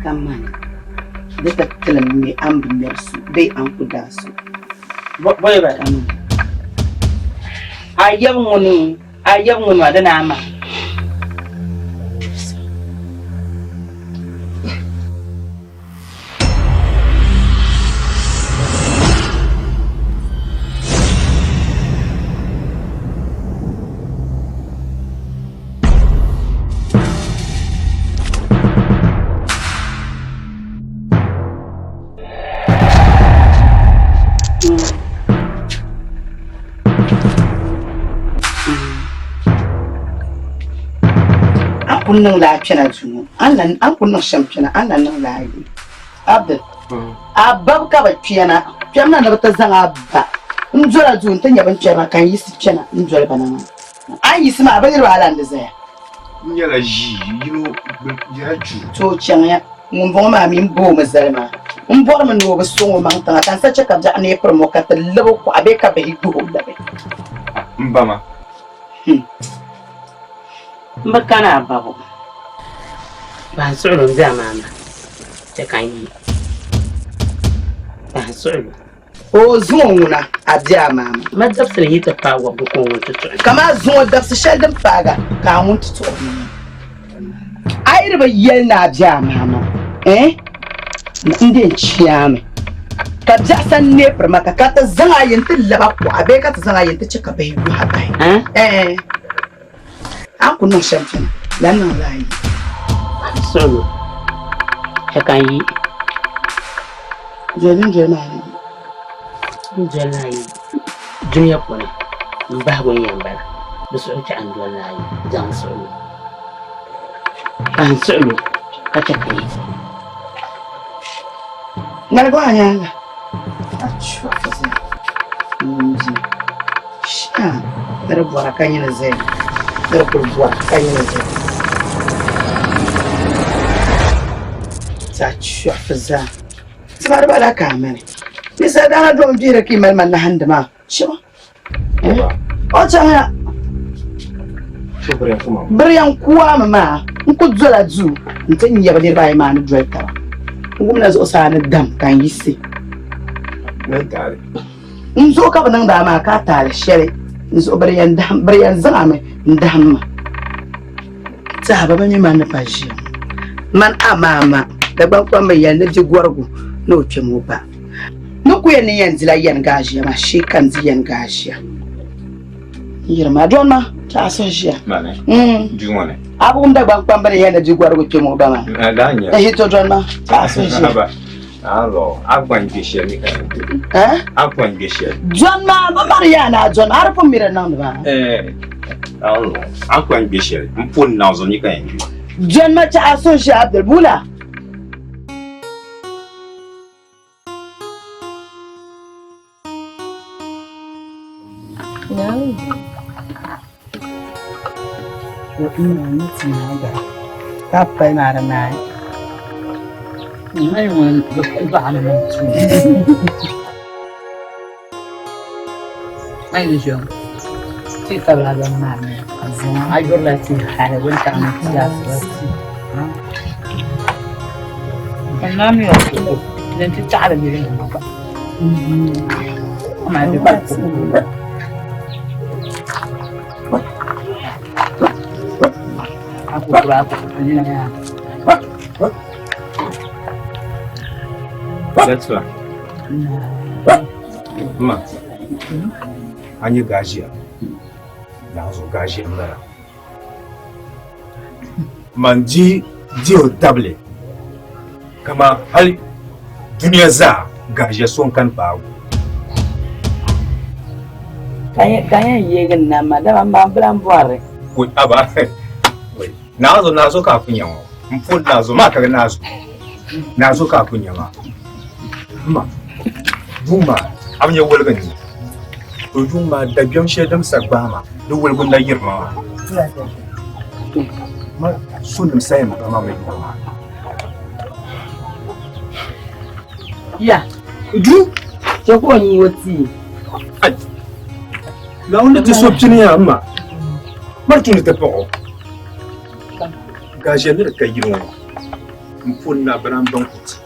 Kaman da tattalin mai an binyar su bai an kuda su boye ba ayyab ngunu da nama kunnan lafiya su Annan an kunna shampiyona annan nan layi. Abdul. Abba ka ba piyana. Piyana da bata zan abba. Njora ju ntan yaban piyana kan yi sipiyana njora banana. An yi sima ba dirba halan da zaya. Nyala ji yino ya ju. To chanya mun bo ma min bo mazalma. Un bo ma no ba so ma tan tan sa chaka ja ne promo ka ta labo ko abe ka ba hidu labe. Mbama. Mbakana babo. Ba solo zamana. Chakanyi. Ba solo. O zuwa abia mama. Ma dabsir hita pawa bukon wututu. Kama zuwa dabsir sheldon paga ka wututu. Ai riba yel na abia mama. Ndi chiyame. Ka jasan ne maka ka ta zanga yinta laba ko abe ka ta zanga yinta cika bai yu habai. An kunna champion. Lan nan layi. Solo. Chakanyi. Jelin jelani. Jalayi dunya pone mbago yambara biso ta andolayi jan solo an solo kata kai Nalgo anyanga achwa kaza nji sha dara bora kanyina zai dara bora kanyina zai ta chwa kaza tsara bala kamene Nisa dana drum jira ki mal man hand ma. Sho. O changa. Brian kuwa mama. Nku zola zu. Nten yaba dir bay man joy tawa. Ngumna zo sana dam kan yisi. Nan tare. Nzo ka banan da ma ka tare shere. Nzo Brian zame ndam. Ta baba mi man pa shi. Man amama. Da ban kwa mai yanda ji gwargo no chemo ba. Nuku ya ni yanzu la yan gajiya ma shi kan zi yan gajiya. Yirma don ma ta san shi. Mane. Juwane. Abu da ban kwambare yana jigwar ku ke mu ba ma. Danya. Hito don ma ta san shi. Alo, agwan gishe ni kan. Agwan gishe. John ma ba Mariana John arfin mira nan ba. Alo, agwan gishe. Mpun nazo ni kan. John ma ta san shi Abdul Bula. Kapai marana. Mai wani da ba na mutu. Ai da shi. Ti tabla da mama. Azan ai gorla ti hare wani ta na ya su. Kana mi ya ko. Dan ti tsara mi ne ba. Amma da ba ku. Aku berapa ini ya? That's right. Ma. Anyi gajiya. Na zo gajiya mara. Manji dio table. Kama hal duniya za gajiya son kan bawo. Kaya yegin na madama mambran buare. Wai aba. Wai nazo ka kunya wa. Mpun nazo ma kaga nazo. Nazo ka kunya ma. Ma. Buma amnya walgan ni. To juma da biyan shedam sagbama. Du walgun da yirma. Ma sunum sai ma mai kuma. Ya. Du. Je ko ni wati. La on était sobtini amma. Martuni te poko. Gaje ne ka yiro. Mpun na bran donkut.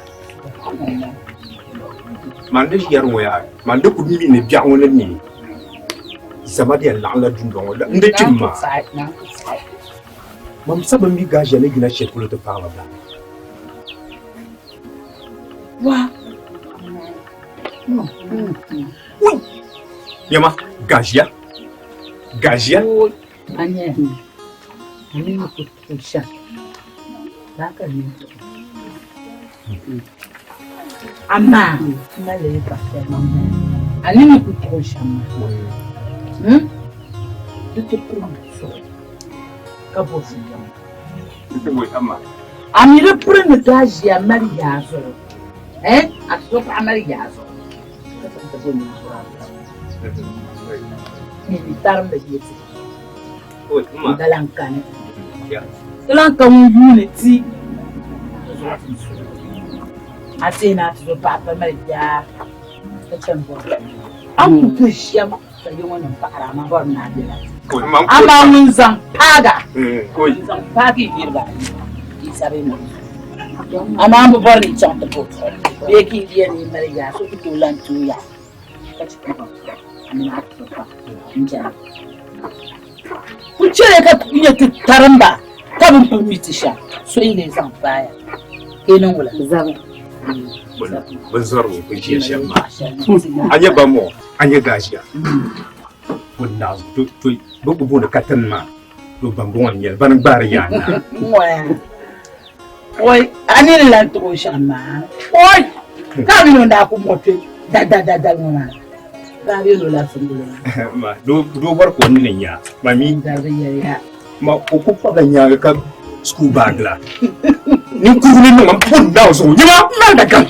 Mande yaro ya. Mande ku mi ne biya wona ni. Samadi la la dundo wala. Nde timma. Mam saban bi gaje ne gina shekulo te fama ba. Wa. Oui. Yama gajia. Gajia. Anya. Ani ko kusha. Laka ni. Amma male pa mama. Ani ko kusha ma. Dito ko so. Kapo siya. Dito mo ama. Amira prende gaji a mariazo. A sopra a mariazo. Militar da yeti. Dalankane. Dalankan unity. Atena to papa maria. Am ku shema da yawan fara ma ba na bila. Ama mun zan paga. Ko zan pagi girba. Isabe no. Ama am bor ni chanta pot. Be ki dia ni maria so ki tulan tuya. Amina ka. Inja. Kuchere ka kunya taramba. Kabin permit sha. So ile zan baya. Kenan wala zabe. Ban zaro ko ji shan ma. Anya ba mo, anya gajiya. Wannan to bugu da katan ma. Do ban gon yel ban bar yana. Oi, ani lan to shan ma. Oi, ka bi no da ku moto. Da ngona. Ba bi no la sungula. Ma do bar ko ni nya. Mami da ya. Ma ko fa ganya ka school bag la. Ni kuri ni man pun da so ni ma da ka.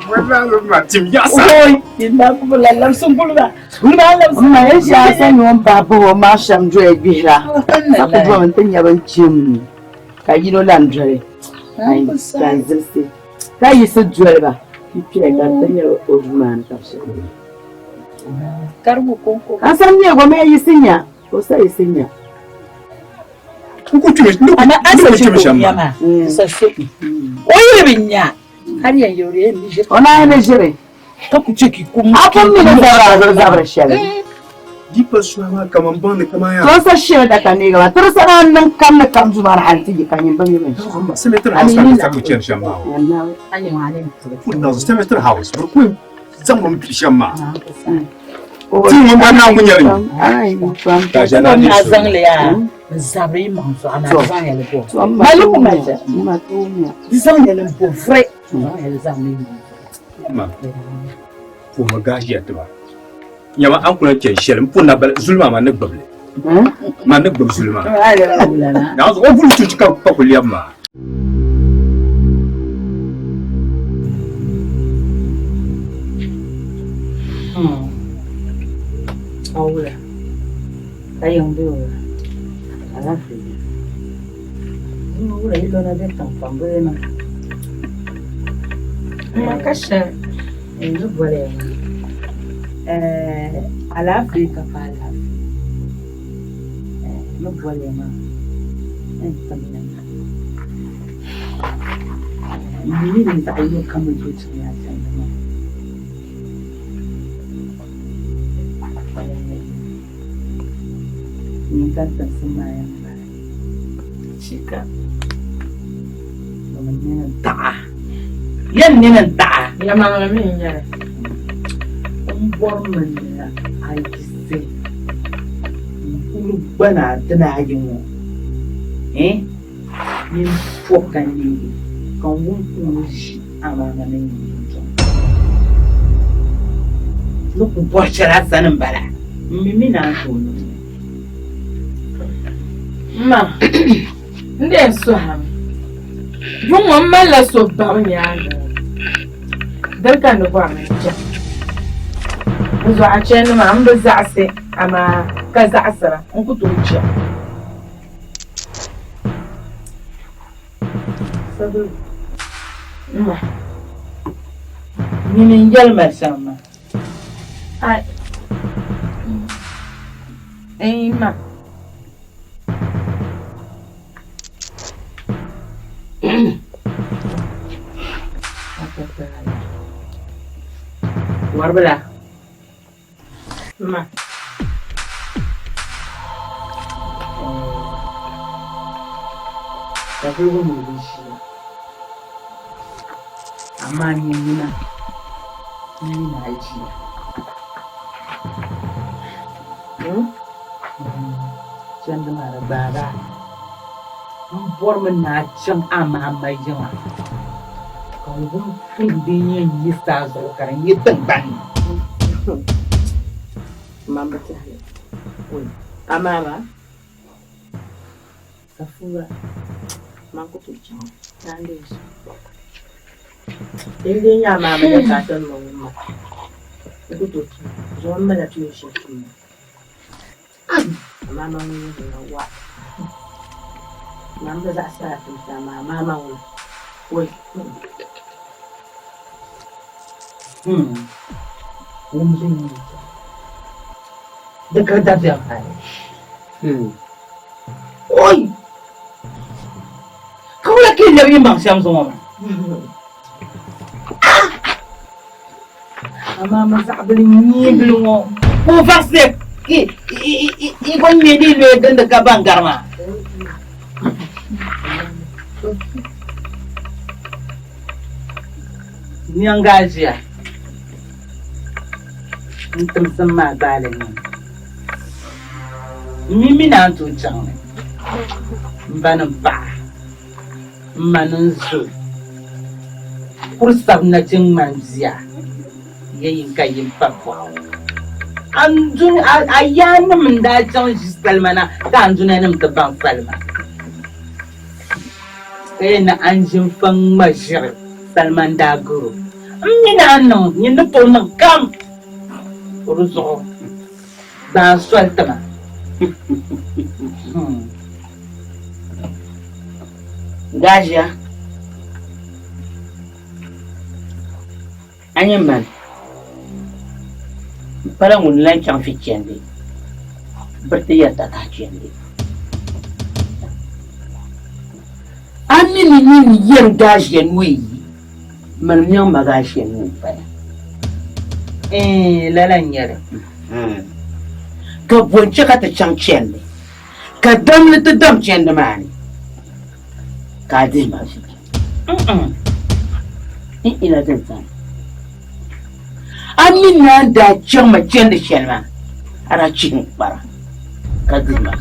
Wannan ma tim ya sa. Oi, ina ku la lam sungula. Sungula lam Ma ya sha san yon babu ma sham jo e bihra. Sa ku ba man tanya ban cim. Ka yi no landre. Ai kan zirse. Ka yi su juwar ba. Ki ka tanya o man ka shi. Karbu konko. Ka san ne go me yi sinya. Ko sai sinya. Ku tumi ana asa shi tumi shan ma. yama. Sashe. Oyi binya. Har yan yore ni je. Ona ne jire. Ta ku ce ki kun. Abun mi da zabar shele. Dipa suwa kaman ban kama ya. To sa shi da kan ne ga. To sa nan kan na kam zubar halti ji kan yin ban yi mai. Senator House ka ku cin shan ma. Wallahi. Ani wani. Wannan Senator House ku zan mun fi shan ma. Ti mun ba na kun yari. Ai mu fam. Ka jana ni Na so. zang le ya. Zabri man so ana zang ya le ko. Ma Malu ko mai. ma to mi. Zang ya le ko fre. Ya le zang ni. Ma. Ko ma gashi ya tuba. Nyama an kula ke shelin pun na zulma ma na gbable. Ma na gbab zulma. Ai le wala na. Na zo bulu tu ka kuliyam ma. Aula. Tayong dua. Alafu. Ula hilo na deta mpambwe na. Makasha. Ndio bwale. Alafu ikapala. Ndio bwale ma. Entamina. Mimi nitayo kama jitu ya sana. Nitaka sema yamba. Shika. Namanya ta. Yan ni nan ta. Ya mama mi nyara. Umbor man ya ai kisse. Ulu bana tana hajin mu. Ni fokan ni. Kan wun kun shi amana ne ni. Luku bochara sanin bala. Mimi na so. Ma, ndị nso ha yunwa mmala so ba nya darka no ba mai ja zo a ce ni ma an ba za se ama ka za asara an ku to ci sabu ma Ni ninjal masama. ai ma Warbala. ma Tapi gua mau bisi. Aman ini na aji. Jangan marah bara. Bor menacam ama mai jangan. Kalau gua pindinya yista zo karang yitang bang. mamba ta amama Safura. Manco to jump. Sundays. Then your mamma got on my good to John meditation. Mamma, you know what? Mamma, that's that. Mamma, wait. Dekat dah siapa? Oi, kau lagi lebih bang siapa semua? Mama masak beli ni belum. Oh vaksin, ikon medi le ganda kabang garma. Ni anggaji ya.Ntem sama balik ni. Mimi nantu chang. Mbanam pa. Manunsu. Kursab na jeng manzia. Yayin kayin papwa. Anjun ayan menda chang Salmana ka anjun nam tabang Salma. Kaya na anjun fang majir Salman Daguru. Mina no, nyendo to nagkam. Uruso. Da sweltama. Gaja. Anyaman. Para mun lan chang fi chende. Bertiya ta ka chende. Amini ni yer gaja nui. Man nyang magaja nui pa. Lalan yare. Ka bonche ka ta chang chende. Ka dam le ta dam chende mani. Ka di ma shi. Ina dan san. Amina da chang ma chende shelma. Ara ching para. Ka di ma.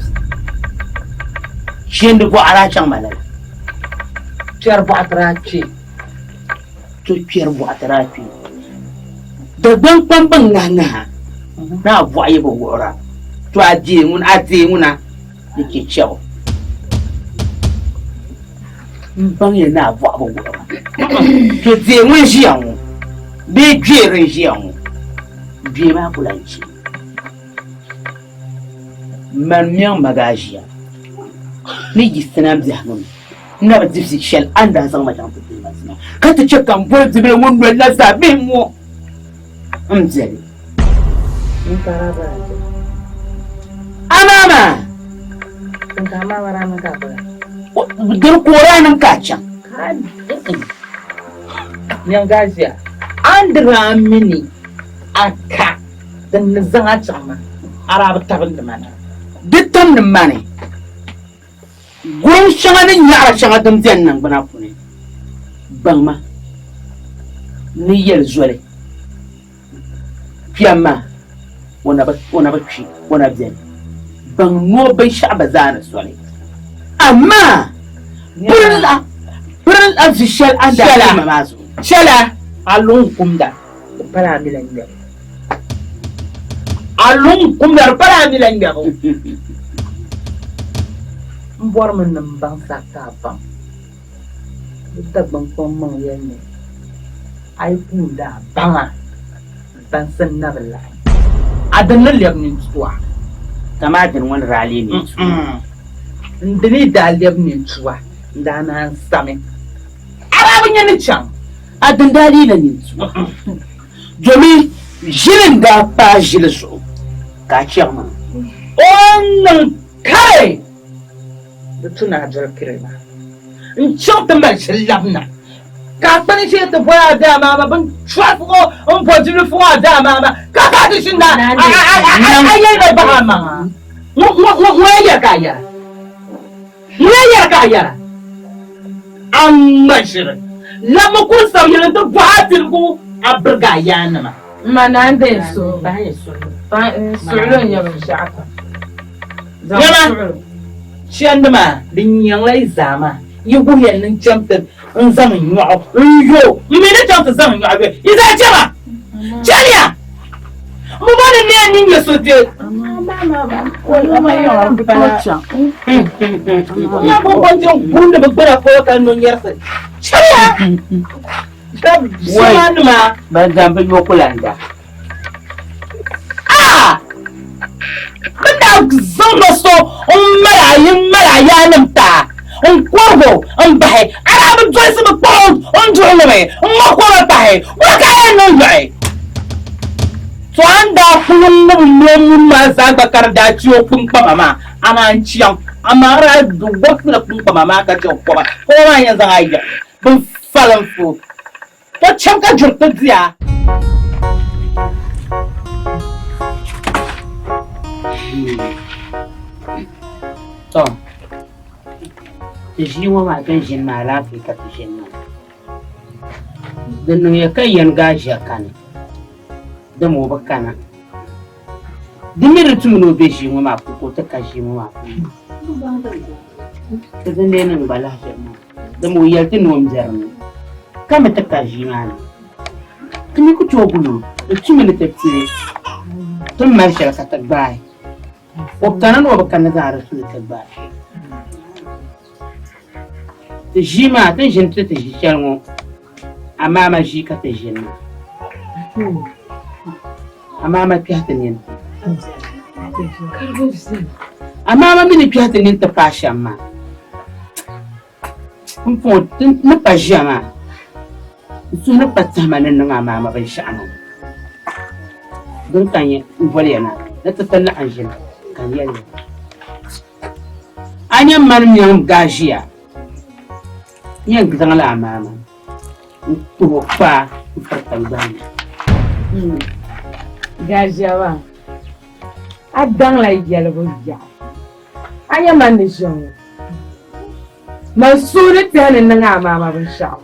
Chende bo ara chang ma la. Cher bo atrachi. Tu cher bo atrachi. Da ban pambang nga. Na voye bo wora. Tu adi nguna yake cewa ban ye na vo abo wora. To je mun shi yan be jere shi yan bi ma bulanci man miyan magajiya ni gisana bi hanum na ba dipsi shell anda san ma tan futi masina ka ta ce kan bo zibe wonno la sabe mo amzeli Amama. Kama marami ka pala. Dur Quran ng kacha. Yang gaja. Andra mini aka dan zanga chama. Arab taban da mana. Dittam da mana. Gon shanga ni yara shanga dum den nan bana kune. Bangma. Ni yel zole. Piyama. Wana ba ci wana bien ban no bai sha'aba zana sole amma burin official an da mazu shala alun kumda para milan da alun kumda para milan da mbor man nan ban saka ban da ban kon man yanne ai kunda banga ban san na wallahi adan liyab nin tuwa kama din wani rali ne ndini da liyab nin tuwa ndana same arabin yana can adan dali na nin tuwa domin jirin da ba jili so ka ce ma wannan kai da tuna jar kirema in chota mai shillabna ka bani shi ta boya da ma ban trafo on pojulu fo da ma ka ka di shinda ayi da ba ma mo ya kaya amma shirin lamu kun sauyin da batir ku abrga yana ma Manande so ba sulu nya ba shaka yana shandama din yan lai zama yi guyen nin chamta in zaman yo me ne chamta zaman yo abe iza chama chania mu ba ne nin ya sote Tuanda kulung masa bakar dacio pun mama aman ciang amara du waktu pun mama ka jo ko yang zangaja pun falam fu to cham ka jurtu dia to jiwa ma kan jin mala fi ka jin ma dan ya kayan gaja kan da mo bakana dimir tumuno be shi mu ma ko ta kashi mu ma ta zande nan bala ma da mo yalti no mjarni kama ta kashi ma kini ku togulo da tumina tafsiri tun ma shi ka ta bai o kana no bakana da rasul ta bai ta jima ta jinta ta shi shalmo amma ma shi ka ta jinna amama piatanin amama mini piatanin ta pashama mpotin na pajama suna patama nan amama ban sha'anu don kanye volena na tatalla anjin kan yalle anyan marmiyan gajiya yan gidan la amama to fa fartan bani Gajawa adang la yele bo ya anya man ni jon masuri tane nga mama bin sha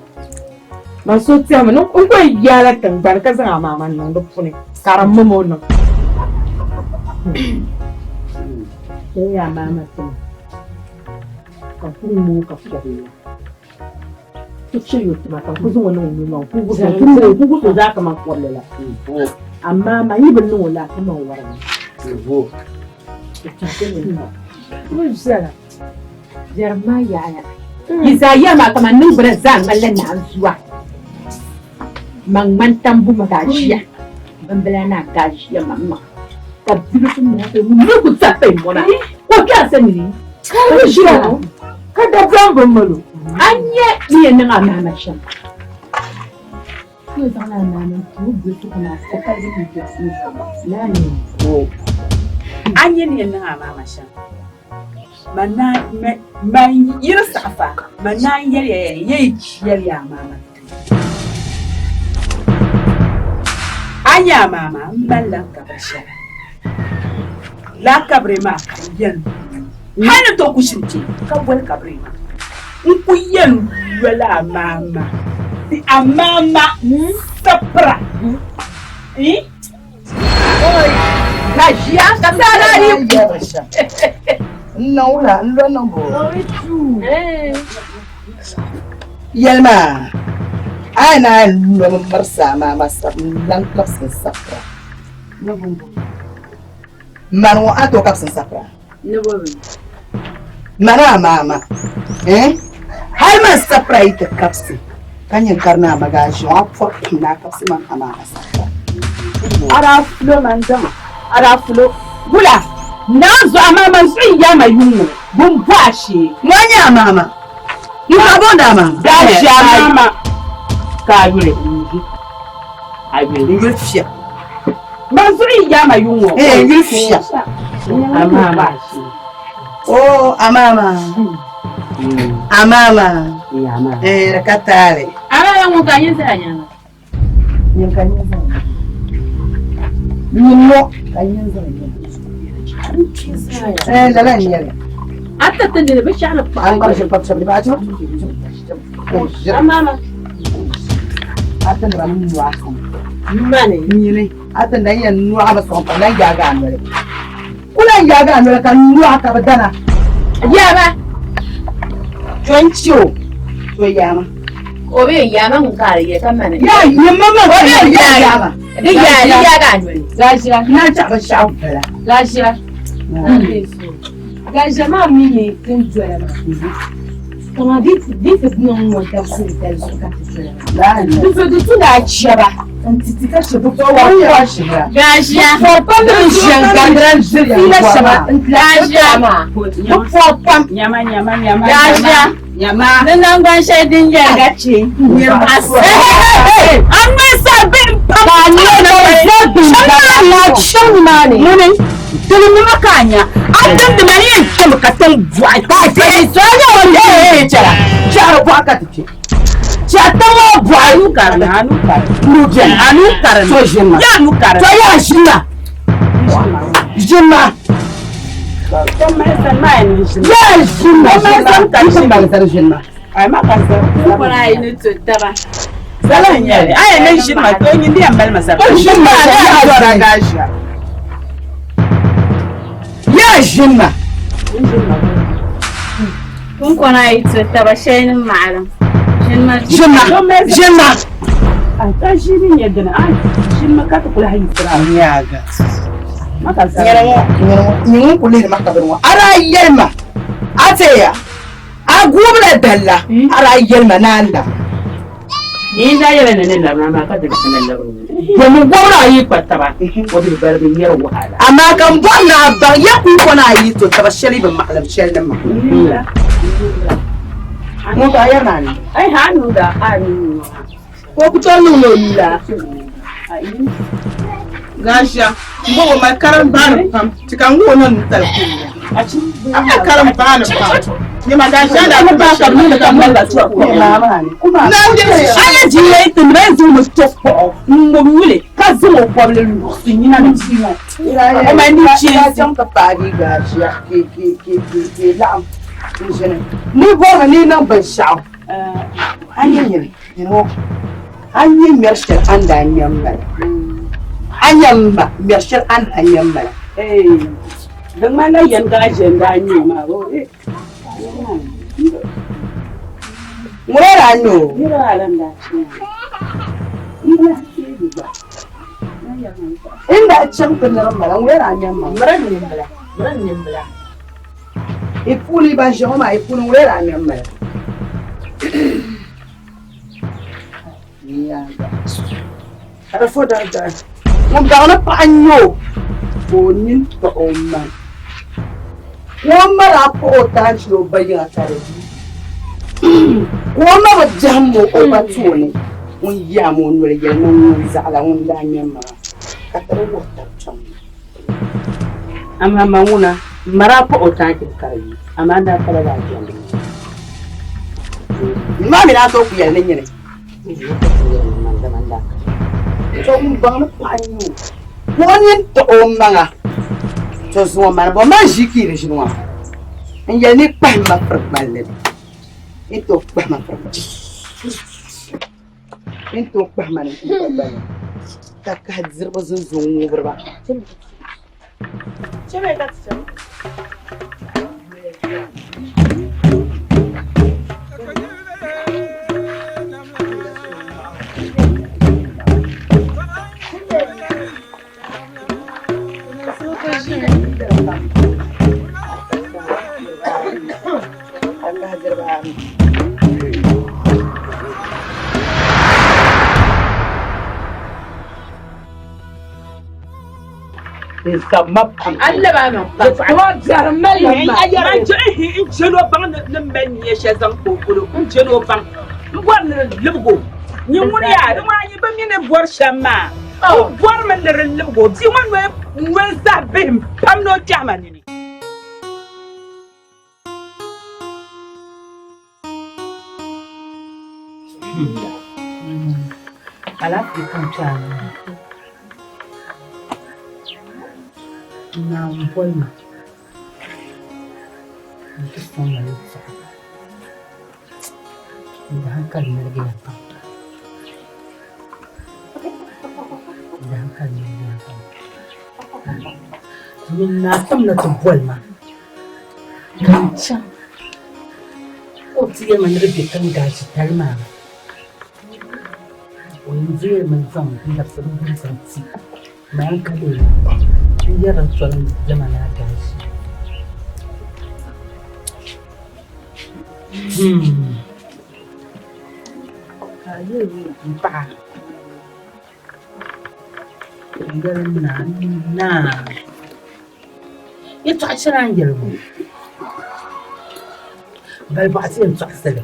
masu tane no ko yala kan barka san mama nan do fune karam mo no ya mama tin ka fumu ka fumu to ciyo mata ko zuwa nan no ko za ka man kwallela amma ma yi bin wala kuma waran go ko zara jarma yaya izaya ma kaman nin brazan mallan na zuwa man tambu magajiya bambala na gajiya mamma kabbiru sun na mu ku tsafe mona ko ka sani ka jira ka da ban malo anye ni nan amana shan ko dans la maman tout de tout comme ça pas de question là non anye ni nan amana shan mana man yira safa mana yayi ya mama anya mama mallan ka basha la kabrema yan hana to kushirce kabwal kabrema in ku yan wala mama si amama sapra oi gajia kasara yi não lá não vou yelma ana lo marsa mama sap lan kapsin sapra no bumbu manu ato kapsin sapra no bumbu mara mama har man sapra ita kapsin kanyin karna magaji wa forki na kapsin man amama sapra ara flo manzama ara flo gula nazo amama tsiya mayungu bumbwashi mwanya mama yubabonda mama dashi mama kayule ingi ayule yufya manzuri yama yungu yufya amama oh amama amama yama rakatale ara mukanyeza nyama nyakanyeza nyimo kanyeza لا لا يا حتى تدري بش على الطاوله البطشه اللي بعده ماما حتى نبقى من واحد ماني ميني حتى نيا نوع بس هم لا يجاغان ولا ولا يجاغان ولا كان نوع كبدنا يا ما جونشو شو يا ما obe yama ngare kamane ya yamma ya yama ya ya gani gashi na ta ba shawara gashi Gaja ma mimi kin jwala ma. Kama dit non mo ta ku ta zuka ta jwala. Du fe du tu da chiaba. Antiti ka chebo to wa chiaba. Gaja. Fo pa de shangandran zila chaba. Gaja ma. Fo pam nyama. Gaja. Nyama. Nan gwan shedin ya gachi. Amma sabin pam. Ba ni na sabin mani. Mune. Tulu makanya. Adam da mani yake makatan buai. Ka sai sonya wani chara. Chara buai ka tace. Chata mo buai nu karana anu karana. Nuke anu karana. To jinna. Ya nu karana. To ya jinna. Jinna. To mai san mai ni jinna. Ya jinna. Mai san ka jinna da jinna. Ai ma ka san. Ko na yi ni to taba. Salan yare. Ai ne jinna to yin di ambal masa. To jinna ya dora gashi. Ya jinna. Kun kona yi tsota ba shainin malam. Jinna. An ta shi ne yadda na an shi maka ta kula hayi tsira. Ya ga. Maka tsira. Ni kula da maka barwa. Ara yelma. Ateya. Agubra dalla. Ara yelma na Allah. Ni da yele ne na maka da sanan da ruwa. Domin gwamna yi kwata ba, wadda barbin yar wahala. Amma kan gwamna ba ya kuka na yi to taba shalibin malam shalibin malam. Mu ba yana ne. Ai hannu da hannu. Ko ku to nuno lila. Gasha, mu ba mai karan bani fam, cikan gonan talku. Aka karan bani fam. Ni ma gasha da ku ba ka nuna kan malla tuwa ko mama ne. Kuma na je ai ji yayi tumbe zu mu topo. Mu wule ka zu mo problem lu sun yi na ni ci mo. O ma ni ci san ka fadi gasha ke lam. Ni bo ni nan ban sha. Anyin you know. Anyin mershal anda nyamma. Anyamba mershal anda anyamba. Dan ma na yan gasha da nyama bo. Where no? You are in that chunk of number, where I am, running. If fully by Shoma, I put where I am. I thought that I'm down upon you for you to own man. One up or dance no by your charity. One of Jambo over Tony, when Yamon will get no Zala on Danyama. I'm a Mauna, Marapo or Tankin Curry, Amanda Palazzo. Mammy, I thought we are living. So, one pine. One in to own Manga. Just one man, but my Shiki is one. And you need Pama from my lip. Into Pama from into Pama. That had wasn't zoom over. Allah ba no ba jarmal ya ya jeno bang nan ben ya shazan kokolo jeno bang ngwan lebgo ni mun ya da ma yi ban ne bor shamma bor man da lebgo ji man we za bim pam no jamani ni ala di kan na employment. Just on the side. Jangan kali lagi apa? Jangan kali lagi apa? Minatam na tubual ma. Kancha. O tiga manrebe kan gaji talma. O injil manzam hendak sebelum sanksi. Makan kali. Dia rasuan zaman gaji. Ba. Na. Itu acara angel. Bal ba sai to asale.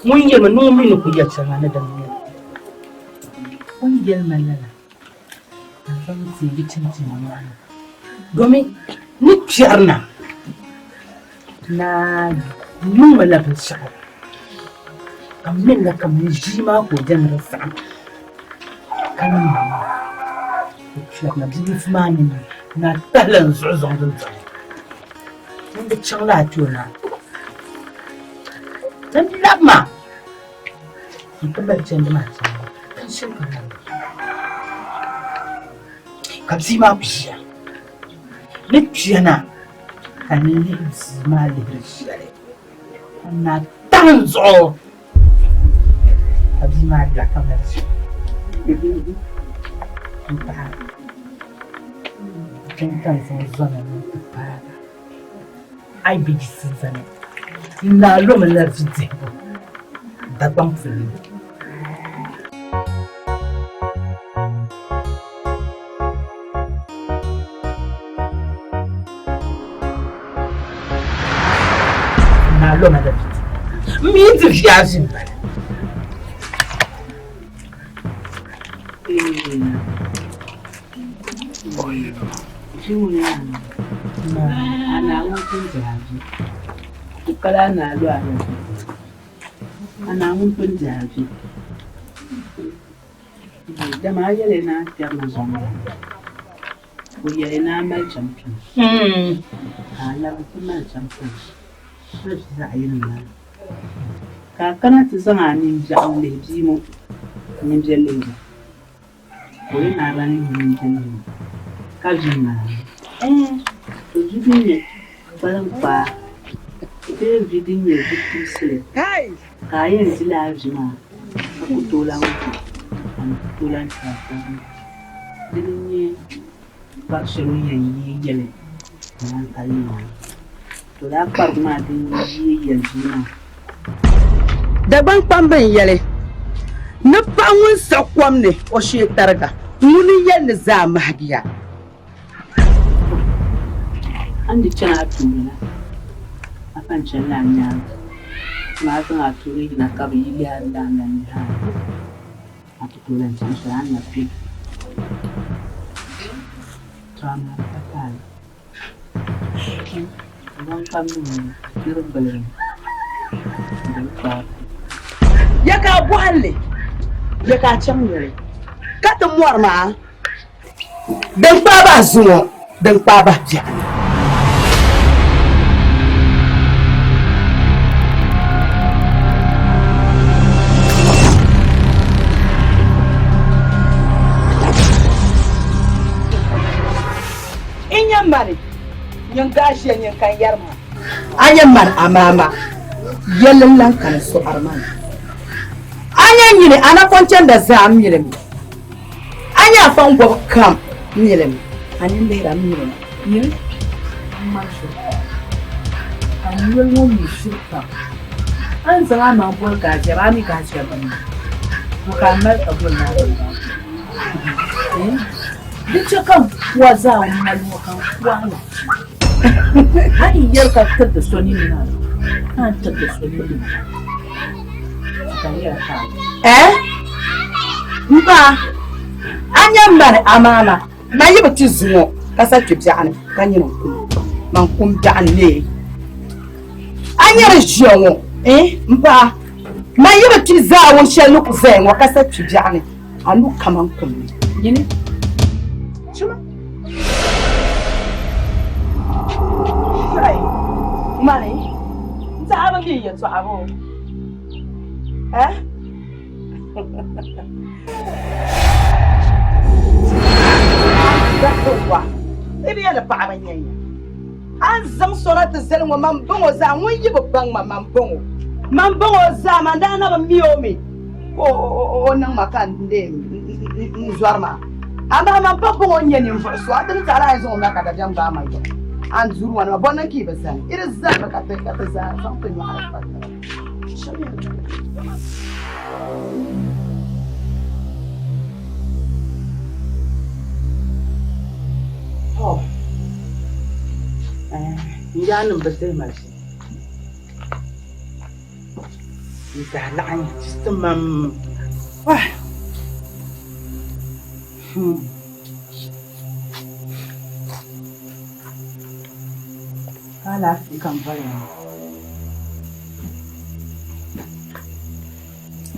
Mun yi no min ku ya tsana na da mun. Mun yi malala. Ban sai gicin mana. Domin ni kiyarna. Na mun malafin sha'a. Kamin da kamin shi ma ko jan rasa. Kamin na biyu fumani na talan zozon zozon. Wanda can lafiyo na. Dan labma. Sun tabbatar da mace. Kan shi kana. Kamsi ma bishiya. Likiya na. Kanin libsi ma libsi. Na tan zo. Abi ma la kamera. Tentan son zona muito para. Ai bigisi zana. Na lo me la vite. Da bam fili. Na lo me la vite. Mi de viagem. Ana mutum jaji. Kukala na luwa ana mutum jaji. Jama'a yale na jama zama. Kuyere na mal champion. Ana mutum mal champion. Sai za a yi nuna. Kakana ta zama ninja aule jimo. Ninja lego. Kuri na ranin ninja lego. Kajina. Ojúbíyẹ pẹ́ńpà David yẹ dúkú sílẹ̀ káyé ìdílé àjùmọ̀ àkótó láwọn àkótó láti àtàwọn dídí ní báṣẹ̀rù yẹn yí yẹlẹ̀ àwọn àtàlẹ́ wọn tó lápàdé máa dín yí yẹn jùmọ̀. Daban kpambin yɛli ni paɣa ŋun sa kom ni o shee tariga ŋuni yɛli ni zaa mahagiya. Andi chana tumina akan chana nya ma kan aturi na ka bi ya dan ni ha atulan chana na fi chana takal wan kan ni kiran balan Ya ka buhalle ya ka can yare ka ta muwar ma dan ba ba zuwa dan ba ba ja. Mari yin gashi yin kan yarma ayan mar amama yallin lankan su arman ayan yini ana kwancen da za mu yi anya fan gob kam milim anin da milim yin amma shi an yi wani shirka an zama ma bol gaje ba mi gaje ba ne mukammal abun na ba duk kan kuwa za a wani malukan kwana hanyar kakar da soni na kantar da soni na ba anyan bari amama na yi bati zuwa kasar kibiyani kan yi mankun biyan ne anyar jiyawo ba na yi bati za a wani shaluku zai wa kasar kibiyani a nuka mankun yini Mari, za a yi yanzu abu. Zakowa, ibi yana fa ban yanya. An zam sorata zalwa man bango za mun yi babban man bango. Man bango za man da na ban miyo me. O nan makan de zuarma. Amma man bango nyani mfa so adin tara yanzu mun ka da jamba mai. an zuru wani ma bonan ki ba sani irin zaba ka ta za san kun ma ara fata oh ya nan ba sai mai إذا لعن تستمم هلا في كم فريم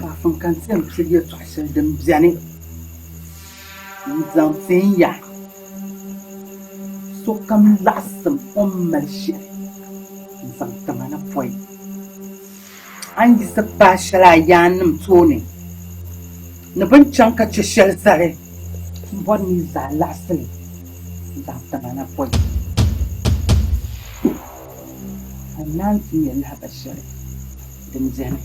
كافن كان سيم سيجي تحسن دم بزاني نظام سينيا سو كم لعصم الشيء نظام تمانا بوي an yi sabba shala yanim tone na bincan ka ci shal sare wani za lasili za ta mana kwai annan sun yi labar shari din jani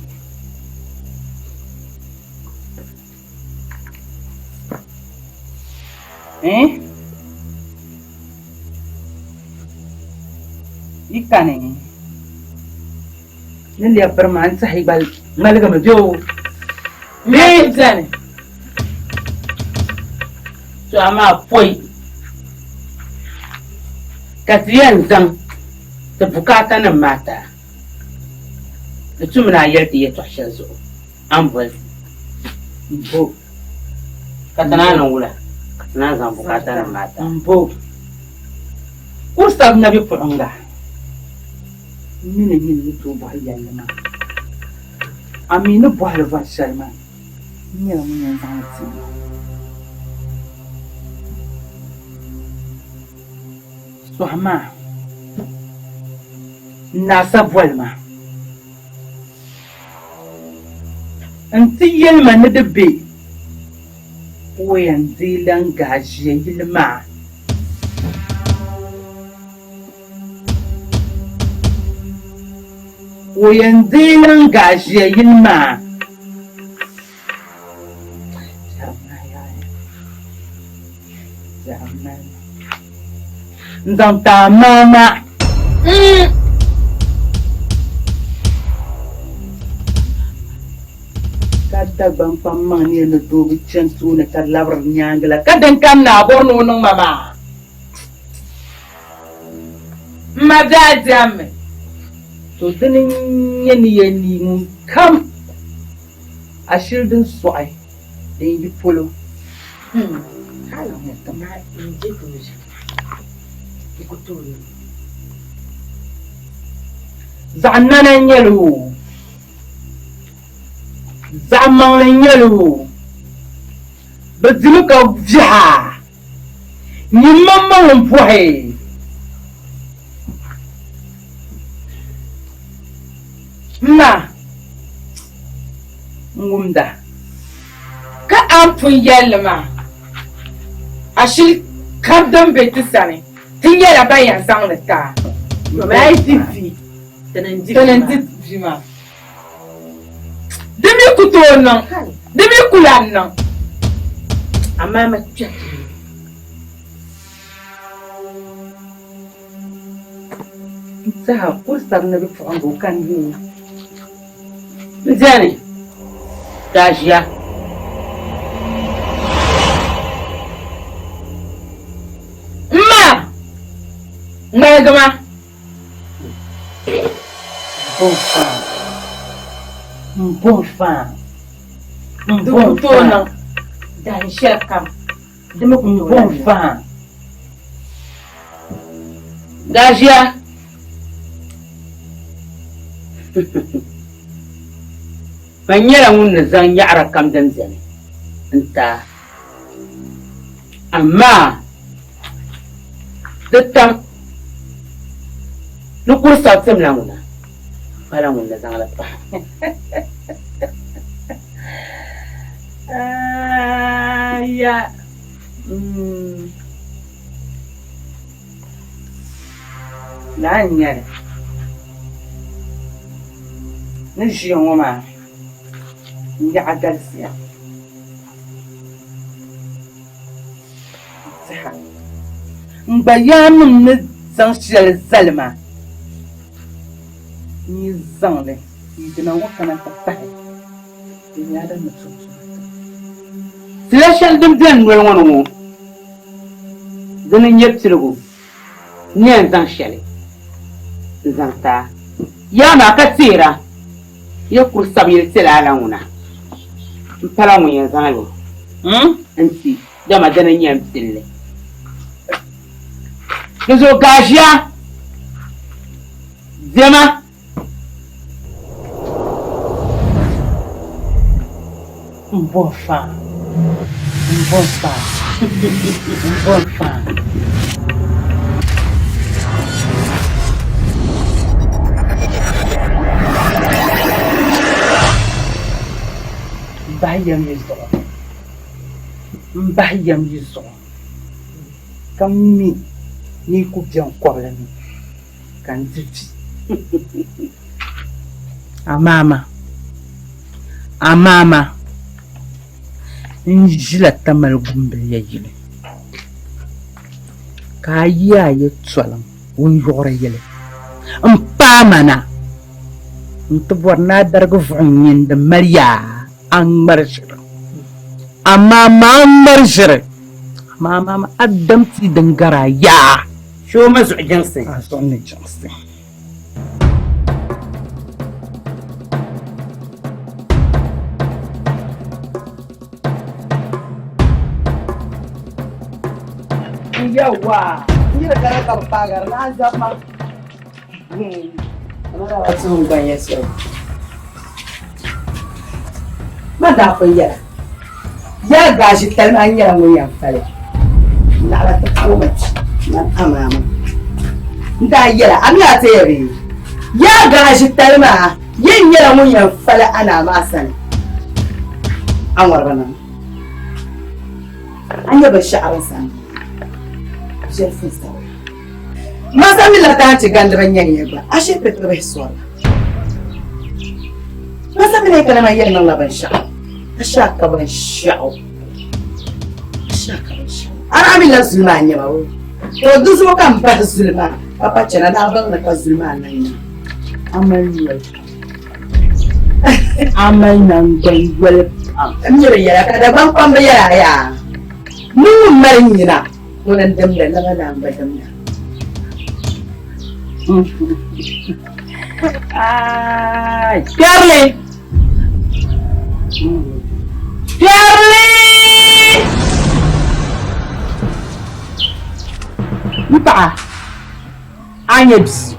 ika ne Nili ya perman sahibal malaga majo. Me zane. So ama poi. Katiyan zang ta bukata na mata. Da tumna yarda ya tashin zo. An bol. Bo. Katana nan wula. Katana zan bukata na mata. Bo. Ustab nabi puranga. Mine to boy yalla amina boy va sharma ni la mun zanti sohma nasa bolma anti yelma ne debbe wayan zilan gashi yilma وينزل قاشي يلمع نظام تماما kata bang pamang ni na dubi chansu na kalabr nyangla kadang kam na borno nung mama madajame to dinin yani kam a shirdin su'ai da yi polo hala ne kama in je to shi ko to zannan yalo zaman yalo bazimuka jiha ni mamman puhe ma ngumda ka ampun yelma ashil kabdan betisane tin yela bayan sang le ta mai tifi tenen tifi ma demi kuto non demi kulan non amma ma chati sa kursa na bi fa kan yi Zani, Tasha. Ma, Megama. Bon fan. Dan shekam. Bon fan. Tasha. Banyera mun zan yara kam dan zane anta amma dattam nukur satsam lamuna fara mun da zan alfa ya nanya ni jiyo ma ni agalsia mbayam ne zaŋ shɛli zalima ni zaŋli dina ŋɔ kana ti pahi di nyɛla din tila shɛli din biɛni noli ŋɔ ni ŋɔ dini n nyɛ piligu n yɛn zaŋ shɛli n zaŋ taa yaa maa ka teera ya kuri sabi yili tila ala ŋuna n pala ŋun yɛn zaŋ yo n ti dama dini n yɛn pilli di zo gaazia dema n bɔn faa n bɔn faa n bɔn faa bahi yam yi zuɣu n bahi yam yi zuɣu ka mi ni ku biɛn kɔbili ni ka n di fi amaama n ʒila tamali gumbili ya yili ka a yi a yi tɔlim wunyuɣuri yili n paama na n ti bɔri na a darigi vuɣu nyini di mali yaa a ŋmari ʒiri amaama a ŋmari ʒiri amaama a dam tii din gara yaa shoo ma zuɣu jinsi a zuɣu ni jinsi yawa ni da gara ka pagar na zama a tsohon ganye so madafin yara ya gashi talman yara mun yan fale na ala ta komaci na amama da yara an ya ta yabe ya gashi talma yin yara mun yan fale ana ma sani an warba nan an yaba sha'awar sani masa mi la ta ci gandran yan ba a she petre be so masa mi ne kana mai yan nan laban sha ta sha ka ban sha'o ana mi la zulma nya ba to duzu kan ba zulma papa cana na ban na ka zulma nan ne amal nan gai wal amira ya ka da ban kwamba ya mun marin yana wannan damda na bana ba damda ai Charlie Mpa anya bisi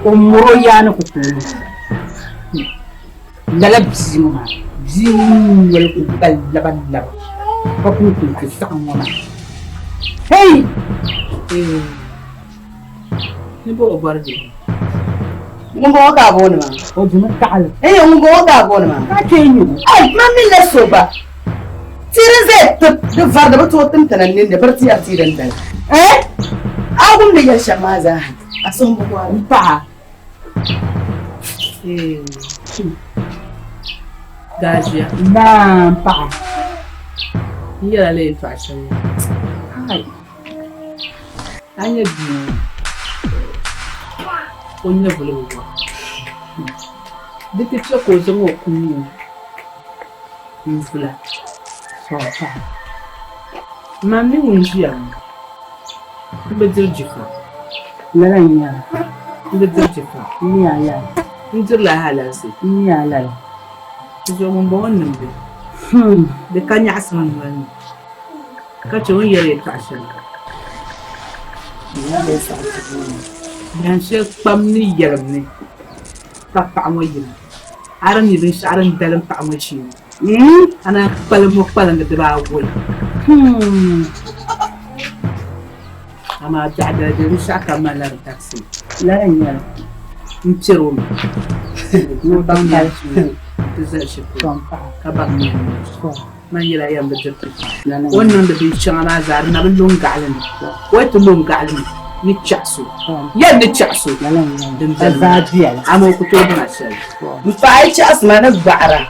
umuro yana kukulu lala bisi ma bisi wala ku laban ko ku ku sakama hey ni bo bardi mun go ga bo ne ma o dum ta'al mun go ga bo ne ma ka ce ni ai ma min la soba tire zai da farda ba to tantanan ne da barci a tiran da abun da ya shamaza a son buwa ba gajiya na pa yara le fashion hai anya biyu onye bulu wa dike ce ko zan o kunu infla so pa mami wunjiya Bedirjifa. Lalanya. Bedirjifa. Ni ala. Ndir la halasi. Ni ala. Jo mun bo wannan be. De kanya asman wani. Ka ce wani yare ta shan. Ya be sa. Yan she pamni yarne. Ta ta'amo yin. Aran ni bin sharan dalan ta'amo shi. Ana palmo palan da ba wai. Ama jada de shaka malar taxi la nya ntiro no banga shi tsashi ko ka ba ni ko man yira yam da jirti wannan da bin shana zar na bin lunga alin wato lunga alin ni chasu ya ni chasu din da zadiya amma ku to na shi fa ai chas ma na ba'ara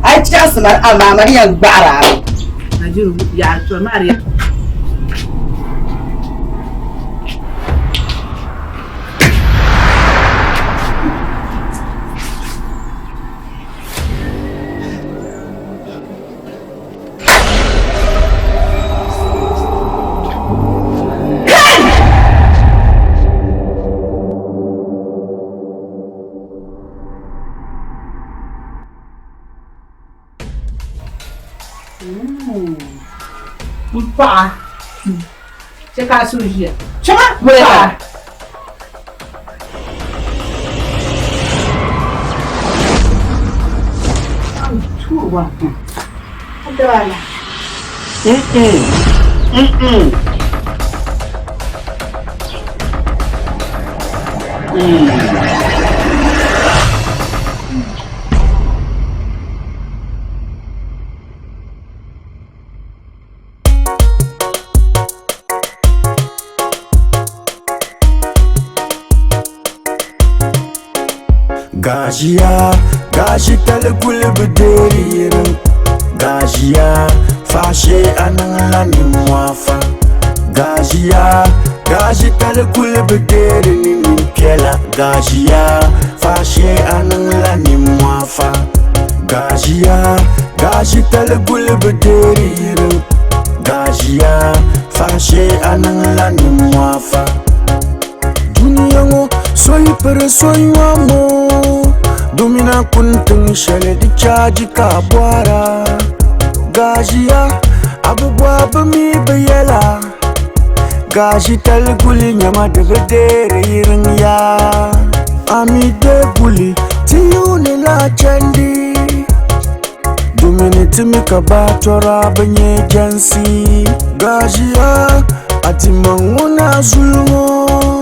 ai chas ma amma mariya ba'ara najiru ya to mariya Paɣa chɛ ka so ʒiya Chama paɣa tuwa Adala. Gajiya, gashi talgul bideririn. Gajiya, fashe anan lanin wafa. Gajiya, gashi talgul biderin piela. Gajiya, fashe anan lanin wafa. Gajiya, gashi talgul bideririn. Gajiya, fashe anan lanin wafa. Duniyango soy per soy wamo. Domina kuntun shale di caji ka bwara. Gajiya abubuwa ba mi bayela. Gaji talguli nyama daga dere yirin ya. Ami de guli tiyuni la chandi. Domini timi ka batora banye jansi. Gajiya ati manguna zulmo.